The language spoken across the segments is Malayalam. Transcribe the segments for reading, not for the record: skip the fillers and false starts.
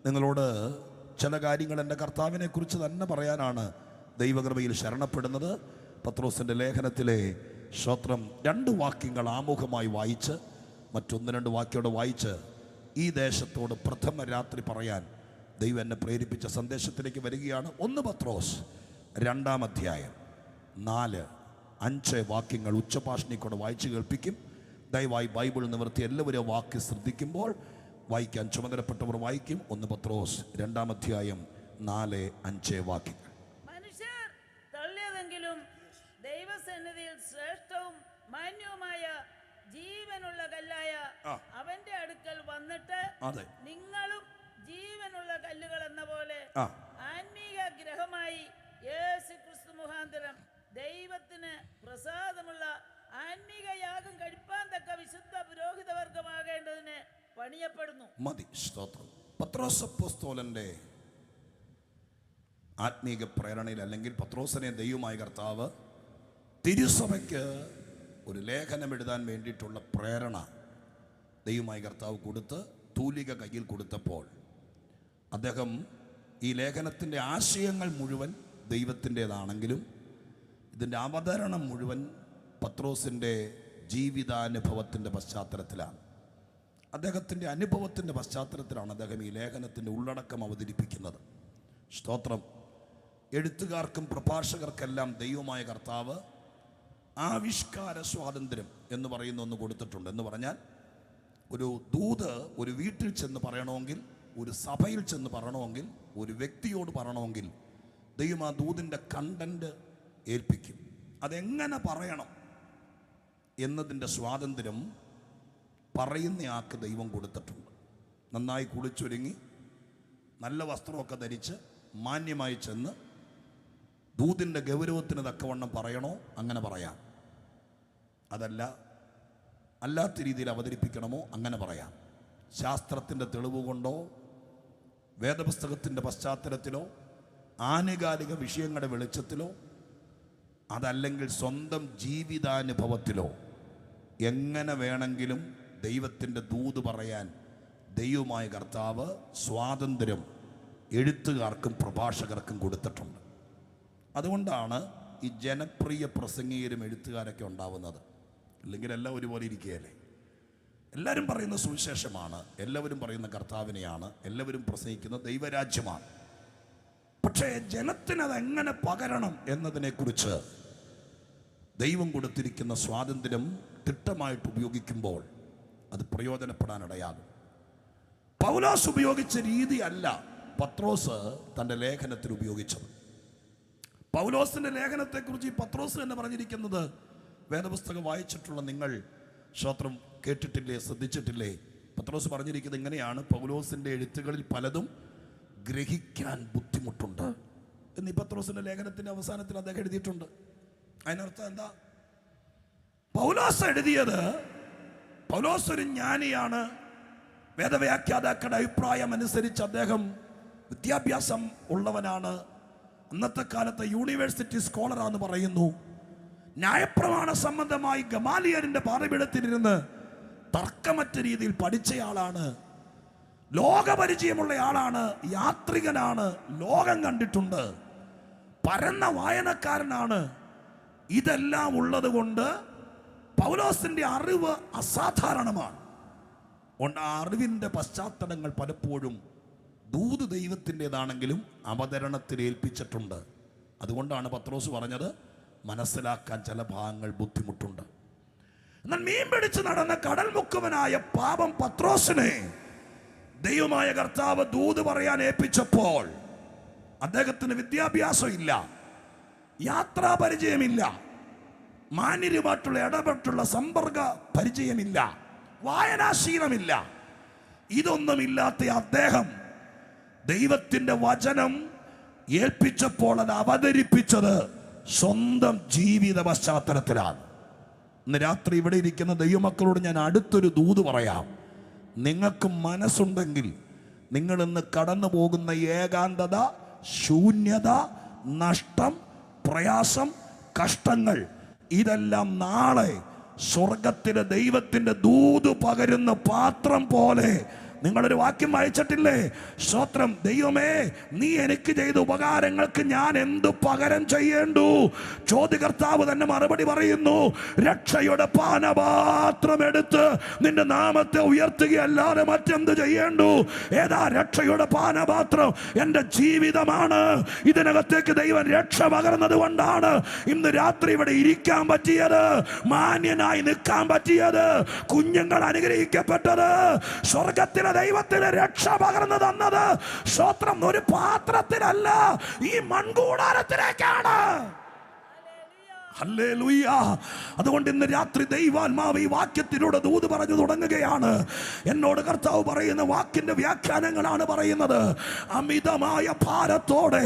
നിങ്ങളോട് ചില കാര്യങ്ങൾ എൻ്റെ കർത്താവിനെ കുറിച്ച് തന്നെ പറയാനാണ് ദൈവകൃപയിൽ ശരണപ്പെടുന്നത്. പത്രോസിൻ്റെ ലേഖനത്തിലെ സ്തോത്രം 2 വാക്യങ്ങൾ ആമുഖമായി വായിച്ച് മറ്റൊന്ന് 2 വാക്യോടെ വായിച്ച് ഈ ദേശത്തോട് പ്രഥമ രാത്രി പറയാൻ ദൈവം എന്നെ പ്രേരിപ്പിച്ച സന്ദേശത്തിലേക്ക് വരികയാണ്. 1 പത്രോസ് 2-ാം അധ്യായം 4-5 വാക്യങ്ങൾ ഉച്ചഭാഷണിക്കൂടെ വായിച്ച് കേൾപ്പിക്കും. ദയവായി ബൈബിൾ നിവർത്തി എല്ലാവരും വാക്യം ശ്രദ്ധിക്കുമ്പോൾ വായിക്കാൻ ചുമതലപ്പെട്ടവർ വായിക്കും. 1 പത്രോസ് 2-ാം അധ്യായം 4-5 വാക്യങ്ങൾ. മനുഷ്യർ തള്ളിയതെങ്കിലും ദൈവസന്നിധിയിൽ ശ്രേഷ്ഠവും മാന്യവുമായ ജീവനുള്ള കല്ലായ അവന്റെ അടുക്കൽ വന്നിട്ട് നിങ്ങളും ജീവനുള്ള കല്ലുകൾ എന്ന പോലെ ആത്മീയ ഗ്രഹമായി യേശുക്രിസ്തു മുഖാന്തരം ദൈവത്തിന് പ്രസാദമുള്ള ആത്മീക യാഗം കഴിപ്പാൻ തക്ക വിശുദ്ധ പുരോഹിതവർഗമാകേണ്ടതിന് പണിയപ്പെടുന്നു. മതി. സ്തോത്രം. പത്രോസ് അപ്പോസ്തലന്റെ ആത്മീക പ്രേരണയിൽ അല്ലെങ്കിൽ പത്രോസിനെ ദൈവമായ കർത്താവ് തിരുസഭയ്ക്ക് ഒരു ലേഖനം എഴുതാൻ വേണ്ടിയിട്ടുള്ള പ്രേരണ ദൈവമായ കർത്താവ് കൊടുത്ത് തൂലിക കയ്യിൽ കൊടുത്തപ്പോൾ അദ്ദേഹം ഈ ലേഖനത്തിൻ്റെ ആശയങ്ങൾ മുഴുവൻ ദൈവത്തിൻ്റെതാണെങ്കിലും ഇതിൻ്റെ അവതരണം മുഴുവൻ പത്രോസിൻ്റെ ജീവിതാനുഭവത്തിൻ്റെ പശ്ചാത്തലത്തിലാണ്. അദ്ദേഹത്തിൻ്റെ അനുഭവത്തിൻ്റെ പശ്ചാത്തലത്തിലാണ് അദ്ദേഹം ഈ ലേഖനത്തിൻ്റെ ഉള്ളടക്കം അവതരിപ്പിക്കുന്നത്. സ്തോത്രം. എഴുത്തുകാർക്കും പ്രഭാഷകർക്കെല്ലാം ദൈവമായ കർത്താവ് ആവിഷ്കാര സ്വാതന്ത്ര്യം എന്ന് പറയുന്ന ഒന്ന് കൊടുത്തിട്ടുണ്ട്. എന്ന് പറഞ്ഞാൽ ഒരു ദൂത് ഒരു വീട്ടിൽ ചെന്ന് പറയണമെങ്കിൽ, ഒരു സഭയിൽ ചെന്ന് പറയണമെങ്കിൽ, ഒരു വ്യക്തിയോട് പറയണമെങ്കിൽ ദൈവം ആ ദൂതിൻ്റെ കണ്ടന്റ് ഏൽപ്പിക്കും. അതെങ്ങനെ പറയണം എന്നതിൻ്റെ സ്വാതന്ത്ര്യം പറയുന്നയാൾക്ക് ദൈവം കൊടുത്തിട്ടുണ്ട്. നന്നായി കുളിച്ചൊരുങ്ങി നല്ല വസ്ത്രമൊക്കെ ധരിച്ച് മാന്യമായി ചെന്ന് ദൂതിൻ്റെ ഗൗരവത്തിന് തക്കവണ്ണം പറയണോ അങ്ങനെ പറയാം. അതല്ല അല്ലാത്ത രീതിയിൽ അവതരിപ്പിക്കണമോ അങ്ങനെ പറയാം. ശാസ്ത്രത്തിൻ്റെ തെളിവ് കൊണ്ടോ വേദപുസ്തകത്തിൻ്റെ പശ്ചാത്തലത്തിലോ ആനുകാലിക വിഷയങ്ങളുടെ വെളിച്ചത്തിലോ അതല്ലെങ്കിൽ സ്വന്തം ജീവിതാനുഭവത്തിലോ എങ്ങനെ വേണമെങ്കിലും ദൈവത്തിൻ്റെ ദൂത് പറയാൻ ദൈവമായ കർത്താവ് സ്വാതന്ത്ര്യം എഴുത്തുകാർക്കും പ്രഭാഷകർക്കും കൊടുത്തിട്ടുണ്ട്. അതുകൊണ്ടാണ് ഈ ജനപ്രിയ പ്രസംഗികരും എഴുത്തുകാരൊക്കെ ഉണ്ടാവുന്നത്. അല്ലെങ്കിൽ എല്ലാം ഒരുപോലെ ഇരിക്കുകയല്ലേ? എല്ലാവരും പറയുന്ന സുവിശേഷമാണ്, എല്ലാവരും പറയുന്ന കർത്താവിനെയാണ്, എല്ലാവരും പ്രസംഗിക്കുന്ന ദൈവരാജ്യമാണ്. പക്ഷേ ജനത്തിനതെങ്ങനെ പകരണം എന്നതിനെക്കുറിച്ച് ദൈവം കൊടുത്തിരിക്കുന്ന സ്വാതന്ത്ര്യം തിട്ടമായിട്ട് ഉപയോഗിക്കുമ്പോൾ അത് പ്രയോജനപ്പെടാനിടയാകും. പൗലോസ് ഉപയോഗിച്ച രീതിയല്ല പത്രോസ് തൻ്റെ ലേഖനത്തിൽ ഉപയോഗിച്ചത്. പൗലോസിൻ്റെ ലേഖനത്തെക്കുറിച്ച് ഈ പത്രോസ് തന്നെ പറഞ്ഞിരിക്കുന്നത് വേദപുസ്തകം വായിച്ചിട്ടുള്ള നിങ്ങൾ സ്തോത്രം കേട്ടിട്ടില്ലേ, ശ്രദ്ധിച്ചിട്ടില്ലേ? പത്രോസ് പറഞ്ഞിരിക്കുന്നത് ഇങ്ങനെയാണ്: പൗലോസിൻ്റെ എഴുത്തുകളിൽ പലതും ഗ്രഹിക്കാൻ ബുദ്ധിമുട്ടുണ്ട് എന്ന് ഈ പത്രോസിൻ്റെ ലേഖനത്തിൻ്റെ അവസാനത്തിൽ അദ്ദേഹം എഴുതിയിട്ടുണ്ട്. അതിനർത്ഥം എന്താ? പൗലോസ് എഴുതിയത്, പൗലോസ് ഒരു ജ്ഞാനിയാണ്. വേദവ്യാഖ്യാതാക്കളുടെ അഭിപ്രായം അനുസരിച്ച് അദ്ദേഹം വിദ്യാഭ്യാസം ഉള്ളവനാണ്. അന്നത്തെ കാലത്തെ യൂണിവേഴ്സിറ്റി സ്കോളറാന്ന് പറയുന്നു. ന്യായപ്രമാണ സംബന്ധമായി ഗമാലിയലിന്റെ പാതപീഠത്തിലിരുന്ന് തർക്കമറ്റ രീതിയിൽ പഠിച്ചയാളാണ്. ലോകപരിചയമുള്ള ആളാണ്, യാത്രികനാണ്, ലോകം കണ്ടിട്ടുണ്ട്, പരന്ന വായനക്കാരനാണ്. ഇതെല്ലാം ഉള്ളത് കൊണ്ട് പൗലോസിന്റെ അറിവ് അസാധാരണമാണ്. ആ അറിവിൻ്റെ പശ്ചാത്തലങ്ങൾ പലപ്പോഴും ദൂത് ദൈവത്തിൻ്റെതാണെങ്കിലും അവതരണത്തിൽ ഏൽപ്പിച്ചിട്ടുണ്ട്. അതുകൊണ്ടാണ് പത്രോസ് പറഞ്ഞത് മനസ്സിലാക്കാൻ ചില ഭാഗങ്ങൾ ബുദ്ധിമുട്ടുണ്ട്. എന്നാൽ മീൻ പിടിച്ച് നടന്ന കടൽ മുക്കുവനായ പാപം പത്രോസിനെ ദൈവമായ കർത്താവ് ദൂത് പറയാൻ ഏൽപ്പിച്ചപ്പോൾ അദ്ദേഹത്തിന് വിദ്യാഭ്യാസം ഇല്ല, യാത്രാ പരിചയമില്ല, മാന്യരുമായിട്ടുള്ള ഇടപെട്ടുള്ള സമ്പർക്ക പരിചയമില്ല, വായനാശീലമില്ല. ഇതൊന്നുമില്ലാത്ത അദ്ദേഹം ദൈവത്തിൻ്റെ വചനം ഏൽപ്പിച്ചപ്പോൾ അത് അവതരിപ്പിച്ചത് സ്വന്തം ജീവിത പശ്ചാത്തലത്തിലാണ്. ഇന്ന് രാത്രി ഇവിടെ ഇരിക്കുന്ന ദൈവമക്കളോട് ഞാൻ അടുത്തൊരു ദൂത് പറയാം. നിങ്ങൾക്ക് മനസ്സുണ്ടെങ്കിൽ നിങ്ങൾ ഇന്ന് കടന്നു പോകുന്ന ഏകാന്തത, ശൂന്യത, നഷ്ടം, പ്രയാസം, കഷ്ടങ്ങൾ ഇതെല്ലാം നാളെ സ്വർഗത്തിലെ ദൈവത്തിൻ്റെ ദൂത് പകരുന്ന പാത്രം പോലെ നിങ്ങളൊരു വാക്യം വായിച്ചിട്ടില്ലേ? സ്തോത്രം, ദൈവമേ നീ എനിക്ക് ചെയ്ത ഉപകാരങ്ങൾക്ക് ഞാൻ എന്തു പകരം ചെയ്യേണ്ടു? ചോദ്യകർത്താവ് തന്നെ മറുപടി പറയുന്നു, രക്ഷയുടെ പാനപാത്രം എടുത്ത് നിന്റെ നാമത്തെ ഉയർത്തുകയല്ലാതെ മറ്റെന്ത് ചെയ്യേണ്ടു? ഏതാ രക്ഷയുടെ പാനപാത്രം? എൻ്റെ ജീവിതമാണ്. ഇതിനകത്തേക്ക് ദൈവം രക്ഷ പകർന്നത് കൊണ്ടാണ് ഇന്ന് രാത്രി ഇവിടെ ഇരിക്കാൻ പറ്റിയത്, മാന്യനായി നിൽക്കാൻ പറ്റിയത്, കുഞ്ഞുങ്ങൾ അനുഗ്രഹിക്കപ്പെട്ടത്. സ്വർഗത്തിലെ ദൈവത്തിന് രക്ഷ പകർന്നു തന്നത് സ്തോത്രം ഒരു പാത്രത്തിലല്ല, ഈ മൺകൂടാരത്തിലേക്കാണ്. ഹല്ലേലൂയ. അതുകൊണ്ട് ഇന്ന് രാത്രി ദൈവാത്മാവ് ഈ വാക്യത്തിലൂടെ ദൂത് പറഞ്ഞു തുടങ്ങുകയാണ്. എന്നോട് കർത്താവ് പറയുന്ന വാക്കിന്റെ വ്യാഖ്യാനങ്ങളാണ് പറയുന്നത്. അമിതമായ ഭാരത്തോടെ,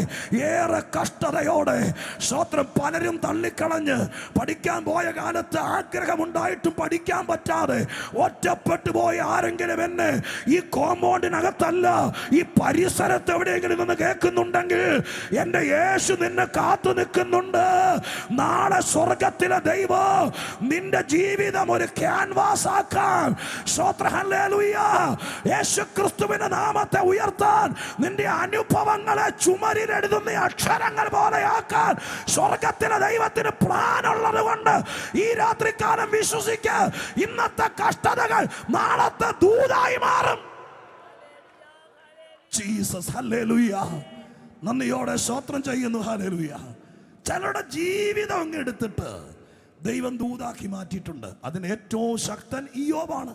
ഏറെ കഷ്ടതയോടെ, സ്തോത്രം പലരും തള്ളിക്കളഞ്ഞ് പഠിക്കാൻ പോയ കാലത്ത് ആഗ്രഹമുണ്ടായിട്ടും പഠിക്കാൻ പറ്റാതെ ഒറ്റപ്പെട്ടു പോയ ആരെങ്കിലും എന്നെ ഈ കോമ്പൗണ്ടിനകത്തല്ല, ഈ പരിസരത്ത് എവിടെയെങ്കിലും നിന്ന് കേൾക്കുന്നുണ്ടെങ്കിൽ എൻ്റെ യേശു നിന്നെ കാത്തു നിൽക്കുന്നുണ്ട്. നാളെ സ്വർഗത്തിലെ ദൈവം നിന്റെ ജീവിതം ഒരു ക്യാൻവാസ് ആക്കാൻ, ഹല്ലേലൂയ, യേശുക്രിസ്തുവിന്റെ നാമത്തെ ഉയർത്താൻ, നിന്റെ അനുഭവങ്ങളെ ചുമരിൽ എഴുതുന്ന അക്ഷരങ്ങൾ പോലെയാക്കാൻ സ്വർഗത്തിലെ ദൈവത്തിന് പ്ലാൻ ഉള്ളത് കൊണ്ട് ഈ രാത്രികാലം വിശ്വസിക്കുക. ഇന്നത്തെ കഷ്ടതകൾ നാളത്തെ ദൂതായി മാറും. Jesus, hallelujah. നന്ദിയോടെ സ്തോത്രം ചെയ്യുന്നു. ഹല്ലേലൂയ. ചിലരുടെ ജീവിതം അങ്ങ് എടുത്തിട്ട് ദൈവം ദൂതാക്കി മാറ്റിയിട്ടുണ്ട്. അതിന് ഏറ്റവും ശക്തൻ ഇയ്യോബാണ്.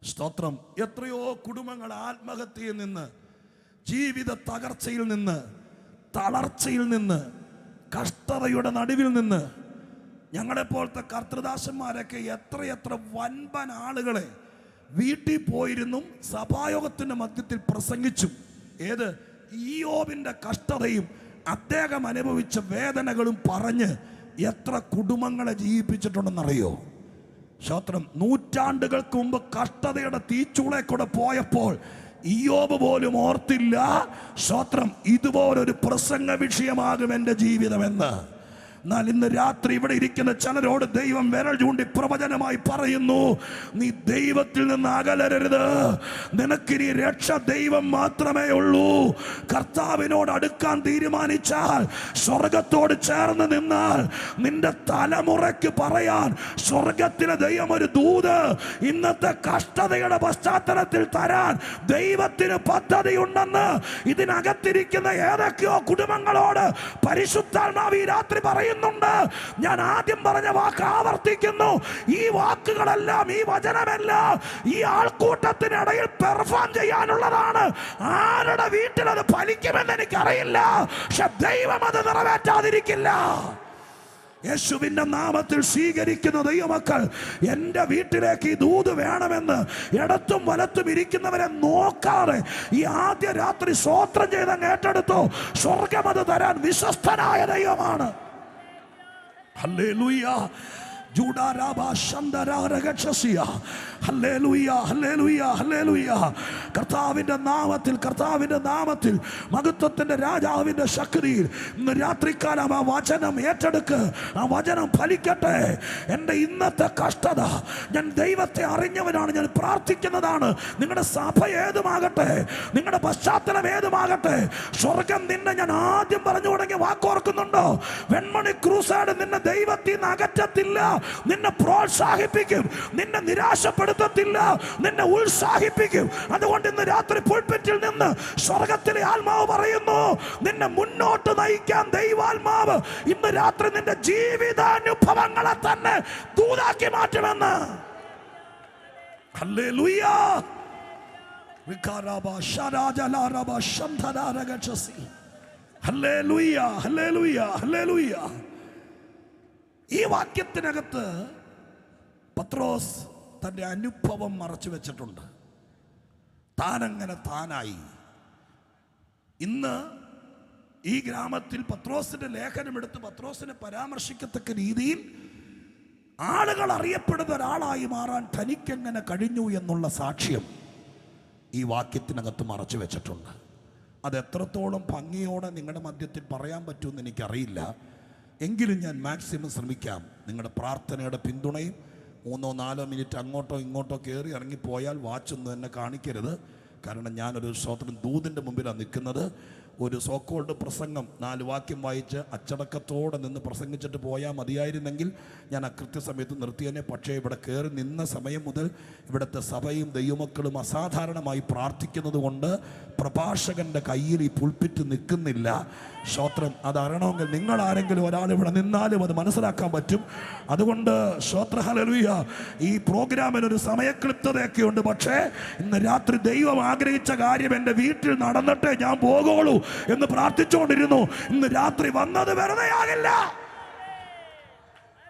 സ്തോത്രം. എത്രയോ കുടുംബങ്ങൾ ആത്മഹത്യയിൽ നിന്ന്, ജീവിത തകർച്ചയിൽ നിന്ന്, തളർച്ചയിൽ നിന്ന്, കഷ്ടതയുടെ നടുവിൽ നിന്ന്, ഞങ്ങളെപ്പോലത്തെ കർത്തൃദാസന്മാരൊക്കെ എത്രയെത്ര വൻപൻ ആളുകളെ വീട്ടിൽ പോയിരുന്നു സഭായോഗത്തിന്റെ മധ്യത്തിൽ പ്രസംഗിച്ചു. ഏത് ഇയ്യോബിന്റെ കഷ്ടതയും അദ്ദേഹം അനുഭവിച്ച വേദനകളും പറഞ്ഞ് എത്ര കുടുംബങ്ങളെ ജീവിപ്പിച്ചിട്ടുണ്ടെന്നറിയോ? സ്തോത്രം. നൂറ്റാണ്ടുകൾക്ക് മുമ്പ് കഷ്ടതയുടെ തീച്ചൂളെ കൂടെ പോയപ്പോൾ ഇയ്യോബ് പോലും ഓർത്തില്ല, സ്തോത്രം, ഇതുപോലൊരു പ്രസംഗ വിഷയമാകും എൻ്റെ ജീവിതമെന്ന്. എന്നാൽ ഇന്ന് രാത്രി ഇവിടെ ഇരിക്കുന്ന ചിലരോട് ദൈവം വിരൽ ചൂണ്ടി പ്രവചനമായി പറയുന്നു, നീ ദൈവത്തിൽ നിന്ന് അകലരുത്. നിനക്കിനി രക്ഷ ദൈവം മാത്രമേ ഉള്ളൂ. കർത്താവിനോട് അടുക്കാൻ തീരുമാനിച്ചാൽ, സ്വർഗത്തോട് ചേർന്ന് നിന്നാൽ, നിന്റെ തലമുറയ്ക്ക് പറയാൻ സ്വർഗത്തിലെ ദൈവം ഒരു ദൂത് ഇന്നത്തെ കഷ്ടതയുടെ പശ്ചാത്തലത്തിൽ തരാൻ ദൈവത്തിന് പദ്ധതിയുണ്ടെന്ന് ഇതിനകത്തിരിക്കുന്ന ഏതൊക്കെയോ കുടുംബങ്ങളോട് പരിശുദ്ധാത്മാവ് ഈ രാത്രി പറയുന്നു. ഞാൻ ആദ്യം പറഞ്ഞ വാക്ക് ആവർത്തിക്കുന്നു. ഈ വാക്കുകളെല്ലാം, ഈ വചനമെല്ലാം ഈ ആൾക്കൂട്ടത്തിനിടയിൽ പെർഫോം ചെയ്യാനുള്ളതാണ്. ആരുടെ വീട്ടിൽ അത് ഫലിക്കുമെന്ന് എനിക്കറിയില്ല, പക്ഷെ ദൈവം അത് നിറവേറ്റാതിരിക്കില്ല. യേശുവിന്റെ നാമത്തിൽ സ്വീകരിക്കുന്ന ദൈവമക്കൾ, എൻ്റെ വീട്ടിലേക്ക് ഈ ദൂത് വേണമെന്ന് ഇടത്തും വലത്തും ഇരിക്കുന്നവരെ നോക്കാതെ ഈ ആദ്യ രാത്രി സ്തോത്രം ചെയ്ത് ഏറ്റെടുത്തോ. സ്വർഗം അത് തരാൻ വിശ്വസ്തനായ ദൈവമാണ്. ഹല്ലേലൂയ. കർത്താവിന്റെ നാമത്തിൽ മഹത്വത്തിന്റെ രാജാവിന്റെ ശക്തിയിൽ ഇന്ന് രാത്രികാലം ആ വചനം ഏറ്റെടുക്ക്. ആ വചനം ഫലിക്കട്ടെ. എൻ്റെ ഇന്നത്തെ കഷ്ടത, ഞാൻ ദൈവത്തെ അറിഞ്ഞവനാണ്, ഞാൻ പ്രാർത്ഥിക്കുന്നതാണ്. നിങ്ങളുടെ സഭ ഏതുമാകട്ടെ, നിങ്ങളുടെ പശ്ചാത്തലം ഏതുമാകട്ടെ, സ്വർഗം നിന്നെ, ഞാൻ ആദ്യം പറഞ്ഞു തുടങ്ങിയ വാക്കോർക്കുന്നുണ്ടോ? വെൺമണി ക്രൂസൈഡ് നിന്നെ ദൈവത്തിൽ നിന്ന് അകറ്റത്തില്ല, നിന്നെ പ്രോത്സാഹിപ്പിക്കും, നിന്നെ നിരാശപ്പെടുത്തത്തില്ല, നിന്നെ ഉത്സാഹിപ്പിക്കും. അതുകൊണ്ട് ഇന്ന് രാത്രി പുൽപിറ്റിൽ നിന്ന് സ്വർഗത്തിലെ ആത്മാവ് പറയുന്നു, നിന്നെ മുന്നോട്ട് നയിക്കാൻ ദൈവാത്മാവ് ഇന്ന് രാത്രി നിന്റെ ജീവിതാനുഭവങ്ങളെ തന്നെ ദൂതാക്കി മാറ്റുമെന്ന്. ഹല്ലേലൂയ. Hallelujah, hallelujah, hallelujah. ഈ വാക്യത്തിനകത്ത് പത്രോസ് തൻ്റെ അനുഭവം മറച്ചു വെച്ചിട്ടുണ്ട്. താനങ്ങനെ താനായി. ഇന്ന് ഈ ഗ്രാമത്തിൽ പത്രോസിന്റെ ലേഖനമെടുത്ത് പത്രോസിനെ പരാമർശിക്കത്തക്ക രീതിയിൽ ആളുകൾ അറിയപ്പെടുന്ന ഒരാളായി മാറാൻ തനിക്കെങ്ങനെ കഴിഞ്ഞു എന്നുള്ള സാക്ഷ്യം ഈ വാക്യത്തിനകത്ത് മറച്ചു വെച്ചിട്ടുണ്ട്. അത് എത്രത്തോളം ഭംഗിയോടെ നിങ്ങളുടെ മധ്യത്തിൽ പറയാൻ പറ്റുമെന്ന് എനിക്കറിയില്ല. എങ്കിലും ഞാൻ മാക്സിമം ശ്രമിക്കാം. നിങ്ങളുടെ പ്രാർത്ഥനയുടെ പിന്തുണയും 3-4 മിനിറ്റ് അങ്ങോട്ടോ ഇങ്ങോട്ടോ കയറി ഇറങ്ങിപ്പോയാൽ വാച്ചൊന്നും എന്നെ കാണിക്കരുത്. കാരണം ഞാനൊരു സ്വതന്ത്ര ദൂതിൻ്റെ മുമ്പിലാണ് നിൽക്കുന്നത്. ഒരു സോക്കോൾഡ് പ്രസംഗം 4 വാക്യം വായിച്ച് അച്ചടക്കത്തോടെ നിന്ന് പ്രസംഗിച്ചിട്ട് പോയാൽ മതിയായിരുന്നെങ്കിൽ ഞാൻ അകൃത്യസമയത്ത് നിർത്തിയനെ. പക്ഷേ ഇവിടെ കയറി നിന്ന സമയം മുതൽ ഇവിടുത്തെ സഭയും ദൈവമക്കളും അസാധാരണമായി പ്രാർത്ഥിക്കുന്നത് കൊണ്ട് പ്രഭാഷകൻ്റെ കയ്യിൽ ഈ പുൾപിറ്റ് നിൽക്കുന്നില്ല. സ്തോത്രം. അതറിയണമെങ്കിൽ നിങ്ങൾ ആരെങ്കിലും ഒരാൾ ഇവിടെ നിന്നാലും അത് മനസ്സിലാക്കാൻ പറ്റും. അതുകൊണ്ട് സ്തോത്ര ഹല്ലേലൂയ. ഈ പ്രോഗ്രാമിനൊരു സമയക്ലിപ്തതയൊക്കെ ഉണ്ട്. പക്ഷേ ഇന്ന് രാത്രി ദൈവം ആഗ്രഹിച്ച കാര്യം എൻ്റെ വീട്ടിൽ നടന്നിട്ടേ ഞാൻ പോകുള്ളൂ എന്ന് പ്രാർത്ഥിച്ചുകൊണ്ടിരുന്നു. ഇന്ന് രാത്രി വന്നത് വെറുതെ ആകില്ല.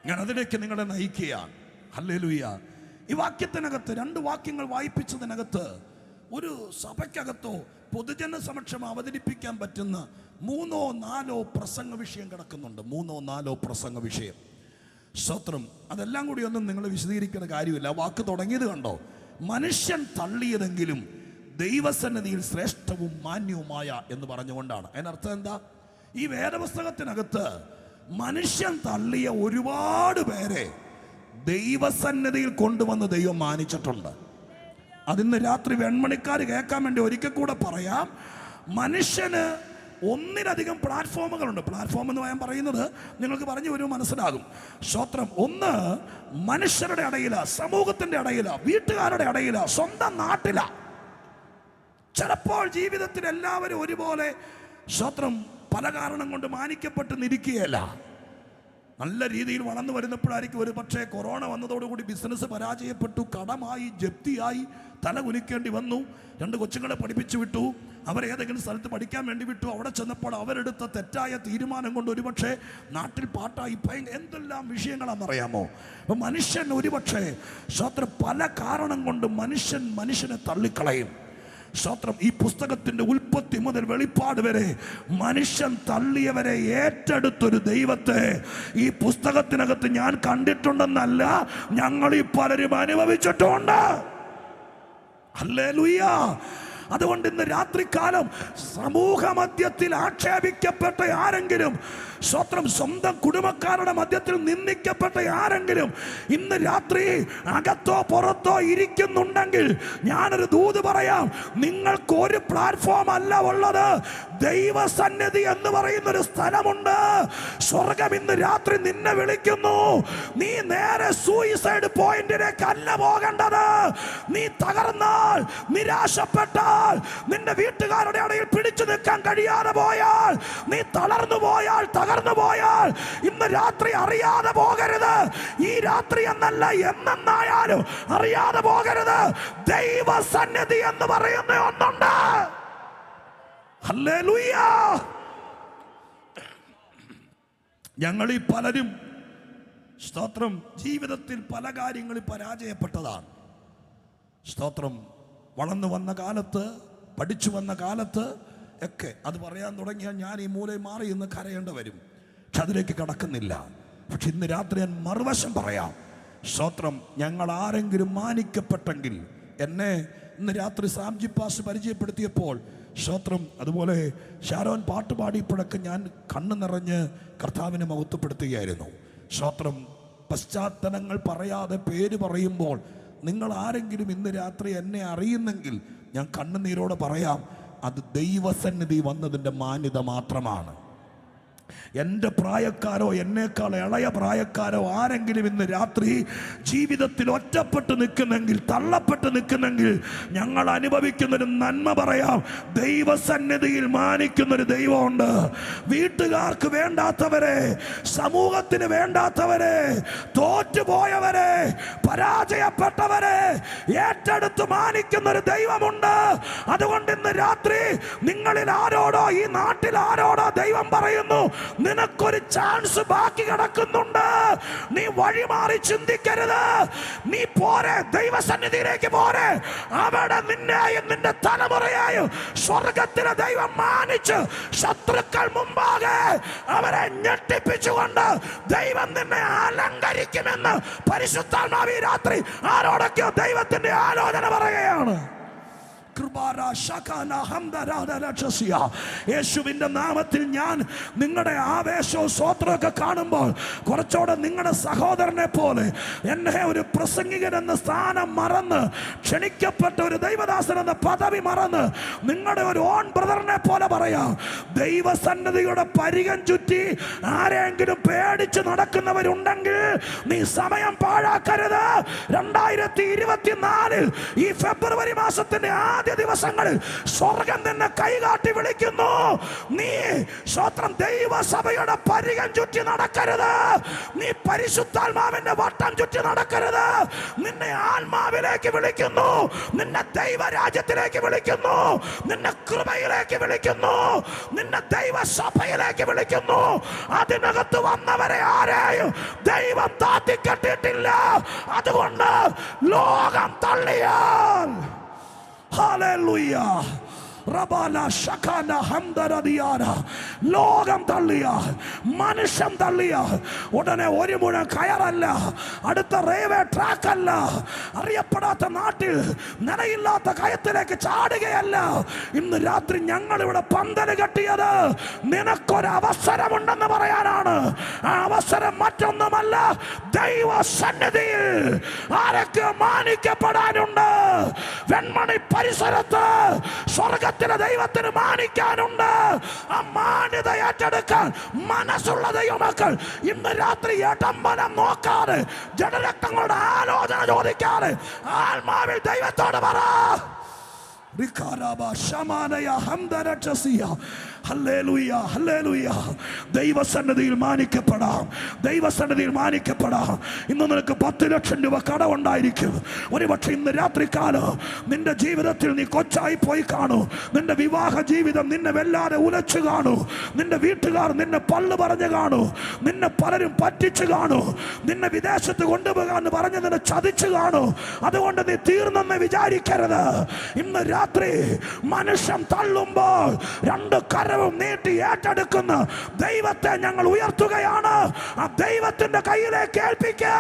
ഞാൻ അതിലേക്ക് നിങ്ങളെ നയിക്കുകയാണ്. ഹല്ലേലൂയ. ഈ വാക്യത്തിനകത്ത് 2 വാക്യങ്ങൾ വായിപ്പിച്ചതിനകത്ത് ഒരു സഭയ്ക്കകത്തോ പൊതുജന സമക്ഷം അവതരിപ്പിക്കാൻ പറ്റുന്ന 3-4 പ്രസംഗ വിഷയം കിടക്കുന്നുണ്ട്. 3-4 പ്രസംഗ വിഷയം. സ്തോത്രം. അതെല്ലാം കൂടി ഒന്നും നിങ്ങൾ വിശദീകരിക്കുന്ന കാര്യമില്ല. വാക്ക് തുടങ്ങിയത് കണ്ടോ? മനുഷ്യൻ തള്ളിയതെങ്കിലും ദൈവസന്നിധിയിൽ ശ്രേഷ്ഠവും മാന്യവുമായ എന്ന് പറഞ്ഞുകൊണ്ടാണ്. അതിനർത്ഥം എന്താ? ഈ വേദപുസ്തകത്തിനകത്ത് മനുഷ്യൻ തള്ളിയ ഒരുപാട് പേരെ ദൈവസന്നിധിയിൽ കൊണ്ടുവന്ന് ദൈവം മാനിച്ചിട്ടുണ്ട്. അതിന്ന് രാത്രി വെൺമണിക്കാർ കേൾക്കാൻ വേണ്ടി ഒരിക്കൽ കൂടെ പറയാം. മനുഷ്യന് ഒന്നിലധികം പ്ലാറ്റ്ഫോമുകളുണ്ട്. പ്ലാറ്റ്ഫോം എന്ന് ഞാൻ പറയുന്നത് നിങ്ങൾക്ക് പറഞ്ഞു വരും, മനസ്സിലാകും. സ്തോത്രം. ഒന്ന് മനുഷ്യരുടെ ഇടയില, സമൂഹത്തിന്റെ ഇടയില, വീട്ടുകാരുടെ ഇടയില, സ്വന്തം നാട്ടില. ചിലപ്പോൾ ജീവിതത്തിൽ എല്ലാവരും ഒരുപോലെ സ്തോത്രം പല കാരണം കൊണ്ട് മാനിക്കപ്പെട്ട് നിൽക്കുകയല്ല. നല്ല രീതിയിൽ വളർന്നു വരുന്നപ്പോഴായിരിക്കും ഒരു പക്ഷേ കൊറോണ വന്നതോടുകൂടി ബിസിനസ് പരാജയപ്പെട്ടു, കടമായി, ജപ്തിയായി, തല കുനിക്കേണ്ടി വന്നു. 2 കൊച്ചുങ്ങളെ പഠിപ്പിച്ചു വിട്ടു, അവരേതെങ്കിലും സ്ഥലത്ത് പഠിക്കാൻ വേണ്ടി വിട്ടു. അവിടെ ചെന്നപ്പോൾ അവരെടുത്ത തെറ്റായ തീരുമാനം കൊണ്ട് ഒരുപക്ഷെ നാട്ടിൽ പാട്ടായി എന്തെല്ലാം വിഷയങ്ങളാണെന്നറിയാമോ? അപ്പം മനുഷ്യൻ ഒരുപക്ഷെ സ്തോത്രം പല കാരണം കൊണ്ട് മനുഷ്യനെ തള്ളിക്കളയും. സ്തോത്രം. ഈ പുസ്തകത്തിന്റെ ഉൽപ്പത്തി മുതൽ വെളിപ്പാട് വരെ മനുഷ്യൻ തള്ളിയവരെ ഏറ്റെടുത്തൊരു ദൈവത്തെ ഈ പുസ്തകത്തിനകത്ത് ഞാൻ കണ്ടിട്ടുണ്ടെന്നല്ല, ഞങ്ങൾ ഈ പലരും അനുഭവിച്ചിട്ടുണ്ട്. ഹല്ലേലൂയ. അതുകൊണ്ട് ഇന്ന് രാത്രികാലം സമൂഹ മധ്യത്തിൽ ആക്ഷേപിക്കപ്പെട്ട ആരെങ്കിലും, സ്വന്തം കുടുംബക്കാരുടെ മധ്യത്തിൽ നിന്ദിക്കപ്പെട്ട ആരെങ്കിലും ഇന്ന് രാത്രി അകത്തോ പുറത്തോ ഇരിക്കുന്നുണ്ടെങ്കിൽ ഞാനൊരു ദൂത് പറയാം. നിങ്ങൾക്ക് ഒരു പ്ലാറ്റ്ഫോം അല്ല ഉള്ളത്. ദൈവസന്നിധി എന്ന് പറയുന്ന ഒരു സ്ഥലമുണ്ട്. സ്വർഗം ഇന്ന് രാത്രി നിന്നെ വിളിക്കുന്നു. നീ നേരെ സൂയിസൈഡ് പോയിന്റിലേക്ക് അല്ല പോകേണ്ടത്. നീ തകർന്നാൽ, നിരാശപ്പെട്ടാൽ, നിന്റെ വീട്ടുകാരുടെ ഇടയിൽ പിടിച്ചു നിൽക്കാൻ കഴിയാതെ പോയാൽ, നീ തളർന്നു പോയാൽ, തകർന്നു പോയാൽ, ഇന്ന് രാത്രി അറിയാതെ പോകരുത്. ഈ രാത്രി എന്നല്ല, എന്നെന്നായാലും അറിയാതെ പോകരുത്. ദൈവസന്നിധി എന്ന് പറയുന്ന ഒന്നുണ്ട്. ഹല്ലേലൂയ. ഞങ്ങൾ ഈ പലരും സ്തോത്രം ജീവിതത്തിൽ പല കാര്യങ്ങളിൽ പരാജയപ്പെട്ടതാണ്. സ്തോത്രം. വളർന്നു വന്ന കാലത്ത്, പഠിച്ചു വന്ന കാലത്ത് ഒക്കെ അത് പറയാൻ തുടങ്ങിയാൽ ഞാൻ ഈ മൂലയിൽ മാറി ഇന്ന് കരയേണ്ടി വരും. പക്ഷെ അതിലേക്ക് കടക്കുന്നില്ല. പക്ഷെ ഇന്ന് രാത്രി ഞാൻ മറുവശം പറയാം. സ്തോത്രം. ഞങ്ങൾ ആരെങ്കിലും മാനിക്കപ്പെട്ടെങ്കിൽ, എന്നെ ഇന്ന് രാത്രി സാംജി പാസ് പരിചയപ്പെടുത്തിയപ്പോൾ സ്തോത്രം, അതുപോലെ ഷാരോൻ പാട്ട് പാടിയപ്പോഴൊക്കെ ഞാൻ കണ്ണു നിറഞ്ഞ് കർത്താവിനെ മഹത്വപ്പെടുത്തുകയായിരുന്നു. സ്തോത്രം. പശ്ചാത്തലങ്ങൾ പറയാതെ പേര് പറയുമ്പോൾ നിങ്ങൾ ആരെങ്കിലും ഇന്ന് രാത്രി എന്നെ അറിയുന്നെങ്കിൽ ഞാൻ കണ്ണുനീരോടെ പറയാം, അത് ദൈവസന്നിധി വന്നതിൻ്റെ മാന്യത മാത്രമാണ്. എൻ്റെ പ്രായക്കാരോ എന്നേക്കാൾ ഇളയ പ്രായക്കാരോ ആരെങ്കിലും ഇന്ന് രാത്രി ജീവിതത്തിൽ ഒറ്റപ്പെട്ട് നിൽക്കുന്നെങ്കിൽ, തള്ളപ്പെട്ട് നിൽക്കുന്നെങ്കിൽ, ഞങ്ങൾ അനുഭവിക്കുന്നൊരു നന്മ പറയാം. ദൈവസന്നിധിയിൽ മാനിക്കുന്നൊരു ദൈവമുണ്ട്. വീട്ടുകാർക്ക് വേണ്ടാത്തവരെ, സമൂഹത്തിന് വേണ്ടാത്തവരെ, തോറ്റുപോയവരെ, പരാജയപ്പെട്ടവരെ ഏറ്റെടുത്ത് മാനിക്കുന്നൊരു ദൈവമുണ്ട്. അതുകൊണ്ട് ഇന്ന് രാത്രി നിങ്ങളിൽ ആരോടോ, ഈ നാട്ടിൽ ആരോടോ ദൈവം പറയുന്നു, നിനക്കൊരു ചാൻസ് ബാക്കി കിടക്കുന്നുണ്ട്. നീ വഴിമാറി ചിന്തിക്കരുത്. നീ പോരെ, ദൈവസന്നിധിയിലേക്ക് പോരെ. അവിടെ നിന്നെയും നിന്റെ തലമുറയായും സ്വർഗത്തിലെ ദൈവം മാനിച്ച് ശത്രുക്കൾ മുമ്പാകെ അവരെ ഞെട്ടിപ്പിച്ചുകൊണ്ട് ദൈവം നിന്നെ അലങ്കരിക്കുമെന്ന് പരിശുദ്ധാത്മാവ് ഈ രാത്രി ആരോടൊക്കെയോ ദൈവത്തിന്റെ ആലോചന പറയുകയാണ്. യേശുവിന്റെ നാമത്തിൽ ഞാൻ നിങ്ങളുടെ ആവേശവും സ്വത്രമൊക്കെ കാണുമ്പോൾ കുറച്ചുകൂടെ നിങ്ങളുടെ സഹോദരനെ പോലെ എന്നെ ഒരു പ്രസംഗികൻ എന്ന സ്ഥാനം മറന്ന്, ക്ഷണിക്കപ്പെട്ട ഒരു ദൈവദാസൻ എന്ന പദവി മറന്ന്, നിങ്ങളുടെ ഒരു ഓൺ ബ്രദറിനെ പോലെ പറയാം, ദൈവസന്നിധിയുടെ പരികം ചുറ്റി ആരെങ്കിലും പേടിച്ച് നടക്കുന്നവരുണ്ടെങ്കിൽ നീ സമയം പാഴാക്കരുത്. 2024 ഈ ഫെബ്രുവരി മാസത്തിന്റെ ആദ്യ ദിവസങ്ങളിൽ സ്വർഗം നിന്നെ കൈകാട്ടി വിളിക്കുന്നു. നീ സ്വത്രം ദൈവസഭയുടെ പരികം ചുറ്റി നടക്കരുത്. നീ പരിശുദ്ധാത്മാവിന്റെ വട്ടം ചുറ്റി നടക്കരുത്. നിന്നെ ആത്മാവിലേക്ക് വിളിക്കുന്നു, നിന്നെ ദൈവരാജ്യത്തിലേക്ക് വിളിക്കുന്നു, നിന്നെ കൃപയിലേക്ക് വിളിക്കുന്നു, നിന്നെ ദൈവസഭയിലേക്ക് വിളിക്കുന്നു. അതിനകത്ത് വന്നവരെ ആരെയും ദൈവം താത്തിക്കെട്ടിട്ടില്ല. അതുകൊണ്ട് ലോകം തള്ളിയാൽ, ഹല്ലേലൂയ, ലോകം തള്ളിയ, മനുഷ്യൻ തള്ളിയ ഉടനെ ഒരു മുഴ കയറല്ല, അടുത്ത റെയിൽവേ ട്രാക്ക് അല്ല, അറിയപ്പെടാത്ത നാട്ടിൽ നിലയില്ലാത്ത കയത്തിലേക്ക് ചാടുകയല്ല. ഇന്ന് രാത്രി ഞങ്ങൾ ഇവിടെ പന്തല് കെട്ടിയത് നിനക്കൊരു അവസരമുണ്ടെന്ന് പറയാനാണ്. ആ അവസരം മറ്റൊന്നുമല്ല, ദൈവസന്നിധിയിൽ ആരൊക്കെ മാനിക്കപ്പെടാനുണ്ട്. വെൺമണി പരിസരത്ത് സ്വർഗത്തിലെ ദൈവത്തിന് മാനിക്കാനുണ്ട്. ആ മാന്യത ഏറ്റെടുക്കാൻ മനസ്സുള്ള ദൈവമക്കൾ ഇന്ന് രാത്രി ഏട്ടമ്പലം നോക്കാതെ, ജഡരക്തങ്ങളുടെ ആലോചന ചോദിക്കാതെ ആത്മാവിൽ ദൈവത്തോട് പറ. ദൈവസന്നിധിയിൽ മാനിക്കപ്പെടാം, ദൈവസന്നിധിയിൽ മാനിക്കപ്പെടാം. ഇന്ന് നിനക്ക് 10 ലക്ഷം രൂപ കടമുണ്ടായിരിക്കും. ഒരുപക്ഷെ ഇന്ന് രാത്രികാലം നിന്റെ ജീവിതത്തിൽ നീ കൊച്ചായി പോയി കാണൂ. നിന്റെ വിവാഹ ജീവിതം നിന്നെ വല്ലാതെ ഉലച്ചു കാണൂ. നിന്റെ വീട്ടുകാർ നിന്നെ പള്ളു പറഞ്ഞു കാണൂ. നിന്നെ പലരും പറ്റിച്ചു കാണൂ. നിന്നെ വിദേശത്ത് കൊണ്ടുപോകാന്ന് പറഞ്ഞ് നിന്നെ ചതിച്ചു കാണൂ. അതുകൊണ്ട് നീ തീർന്നെന്ന് വിചാരിക്കരുത്. ഇന്ന് രാത്രി മനുഷ്യൻ തള്ളുമ്പോൾ 2 കരവും നീട്ടി ഏറ്റെടുക്കുന്ന ദൈവത്തെ ഞങ്ങൾ ഉയർത്തുകയാണ്. ആ ദൈവത്തിന്റെ കയ്യിലേക്ക് ഏൽപ്പിക്കുക.